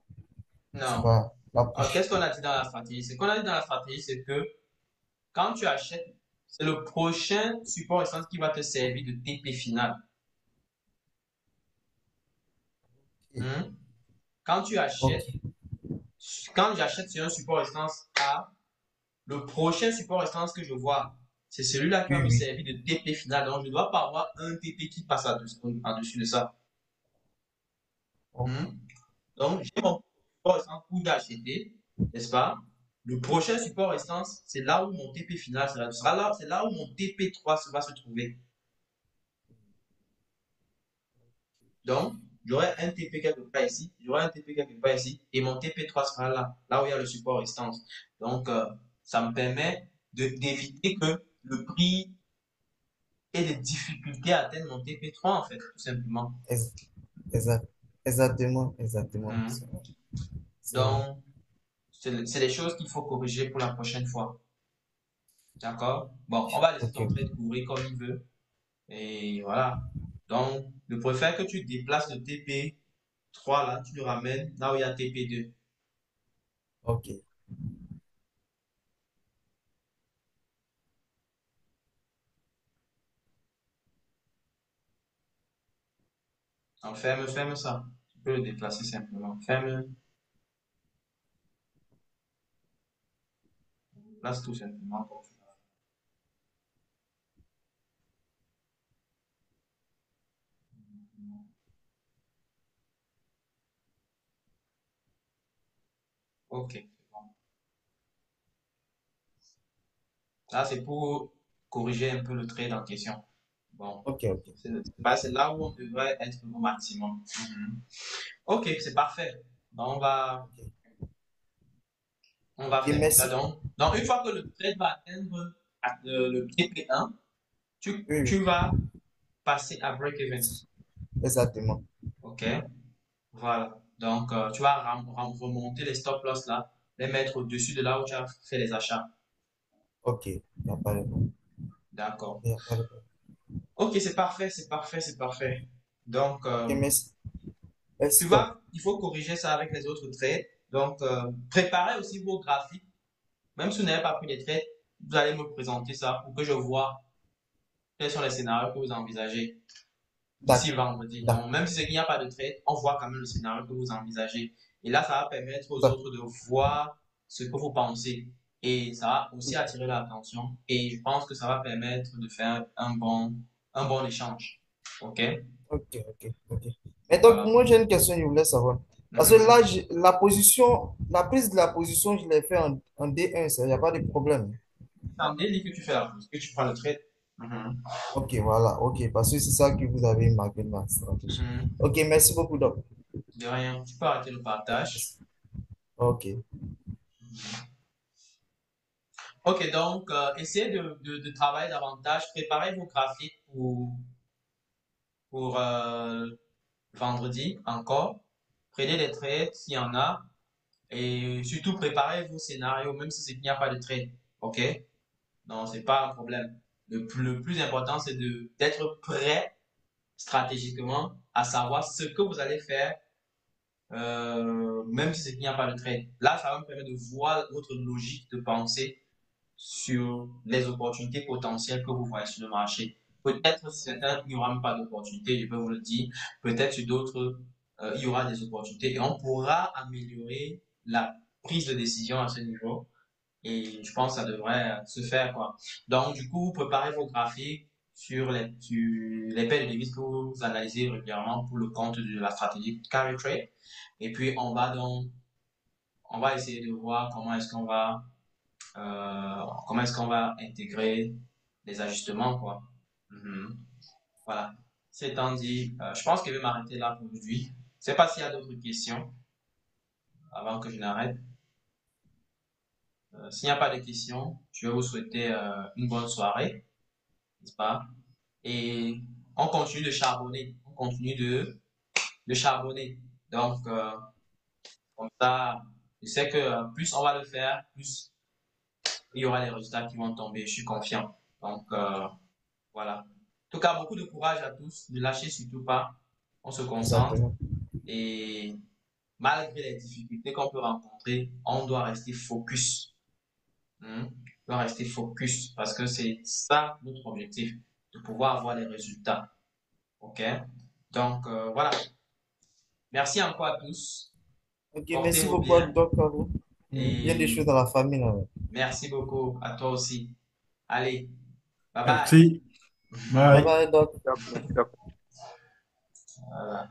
Je sais Non. pas, la Alors, prochaine. qu'est-ce qu'on a dit dans la stratégie? Ce qu'on a dit dans la stratégie, c'est que quand tu achètes, c'est le prochain support essence qui va te servir de TP final. Hein? Quand tu Ok. achètes, quand j'achète sur un support essence A, le prochain support essence que je vois, c'est celui-là qui va Oui, me oui. servir de TP final. Donc, je ne dois pas avoir un TP qui passe en dessus de ça. Ok. Hein? Donc, j'ai mon support essence pour d'acheter, n'est-ce pas? Le prochain support essence, c'est là où mon TP final sera là, c'est là où mon TP3 va se trouver. Donc, j'aurai un TP quelque part ici, j'aurai un TP quelque part ici, et mon TP3 sera là, là où il y a le support résistance. Donc, ça me permet d'éviter que le prix ait des difficultés à atteindre mon TP3, en fait, tout simplement. Ex- Exact. Exactement. Exactement. Mhm. C'est vrai. Donc, c'est des choses qu'il faut corriger pour la prochaine fois. D'accord? Bon, on va laisser Ok. ton trade courir comme il veut. Et voilà. Donc, je préfère que tu déplaces le TP3 là, tu le ramènes là où il y a TP2. Ok. Donc, ferme ça. Tu peux le déplacer simplement. Ferme, place tout simplement. Ok. Bon. Là, c'est pour corriger un peu le trade en question. Bon, Ok, ok. c'est là où on devrait être au maximum. Mhm. Ok, c'est parfait. Donc, on va Ok, faire ça. merci. Donc, une fois que le trade va atteindre le TP1, Oui, tu oui, vas passer à break-even. exactement. OK? Voilà. Donc, tu vas remonter les stop loss là, les mettre au-dessus de là où tu as fait les achats. Ok, il n'y a pas de problème. D'accord. Y a pas de problème. Ok, c'est parfait, c'est parfait, c'est parfait. Donc, Ok, merci. Merci, quoi. il faut corriger ça avec les autres trades. Donc, préparez aussi vos graphiques. Même si vous n'avez pas pris les trades, vous allez me présenter ça pour que je vois quels sont les scénarios que vous envisagez d'ici D'accord. vendredi. D'accord. Donc, même si il n'y a pas de trade, on voit quand même le scénario que vous envisagez. Et là, ça va permettre aux D'accord. autres de voir ce que vous pensez. Et ça va aussi attirer l'attention. Et je pense que ça va permettre de faire un bon échange. OK? Ok, ok, ok. Mais donc, Voilà. moi, j'ai une question, je voulais savoir. Parce que Mhm. là, la position, la prise de la position, je l'ai fait en D1, ça, il n'y a pas de problème. Ça me dit que tu fais la pause, que tu prends le trade. Mhm. Ok, voilà, ok, parce que c'est ça que vous avez marqué dans la stratégie. Mhm. Ok, merci beaucoup, Doc. De rien. Tu peux arrêter le partage. Merci. Ok, Ok, donc, essayez de travailler davantage. Préparez vos graphiques pour vendredi encore. Prenez les trades s'il y en a. Et surtout, préparez vos scénarios, même si c'est qu'il n'y a pas de trade. OK? Non, c'est pas un problème. Le plus important, c'est d'être prêt stratégiquement à savoir ce que vous allez faire, même si c'est qu'il n'y a pas de trade. Là, ça va me permettre de voir votre logique de pensée sur les opportunités potentielles que vous voyez sur le marché. Peut-être sur certains, il n'y aura même pas d'opportunités, je peux vous le dire. Peut-être sur d'autres, il y aura des opportunités et on pourra améliorer la prise de décision à ce niveau. Et je pense que ça devrait se faire, quoi. Donc, du coup, vous préparez vos graphiques sur les paires de devises que vous analysez régulièrement pour le compte de la stratégie Carry Trade. Et puis, on va essayer de voir comment est-ce qu'on va intégrer les ajustements, quoi. Mhm. Voilà. C'est étant dit, je pense que je vais m'arrêter là pour aujourd'hui. Je ne sais pas s'il y a d'autres questions avant que je n'arrête. S'il n'y a pas de questions, je vais vous souhaiter une bonne soirée, n'est-ce pas? Et on continue de charbonner. On continue de charbonner. Donc, comme ça, je sais que plus on va le faire, plus il y aura des résultats qui vont tomber. Je suis confiant. Donc, voilà. En tout cas, beaucoup de courage à tous. Ne lâchez surtout pas. On se concentre exactement. et malgré les difficultés qu'on peut rencontrer, on doit rester focus. On doit rester focus parce que c'est ça notre objectif, de pouvoir avoir les résultats. OK? Donc, voilà. Merci encore à tous. Ok, merci Portez-vous beaucoup, bien Doc, à vous. Bien des et choses dans la famille, là. merci beaucoup à toi aussi. Allez, bye bye. Merci. Bye Bye. bye, Doc. Merci, Doc. Voilà.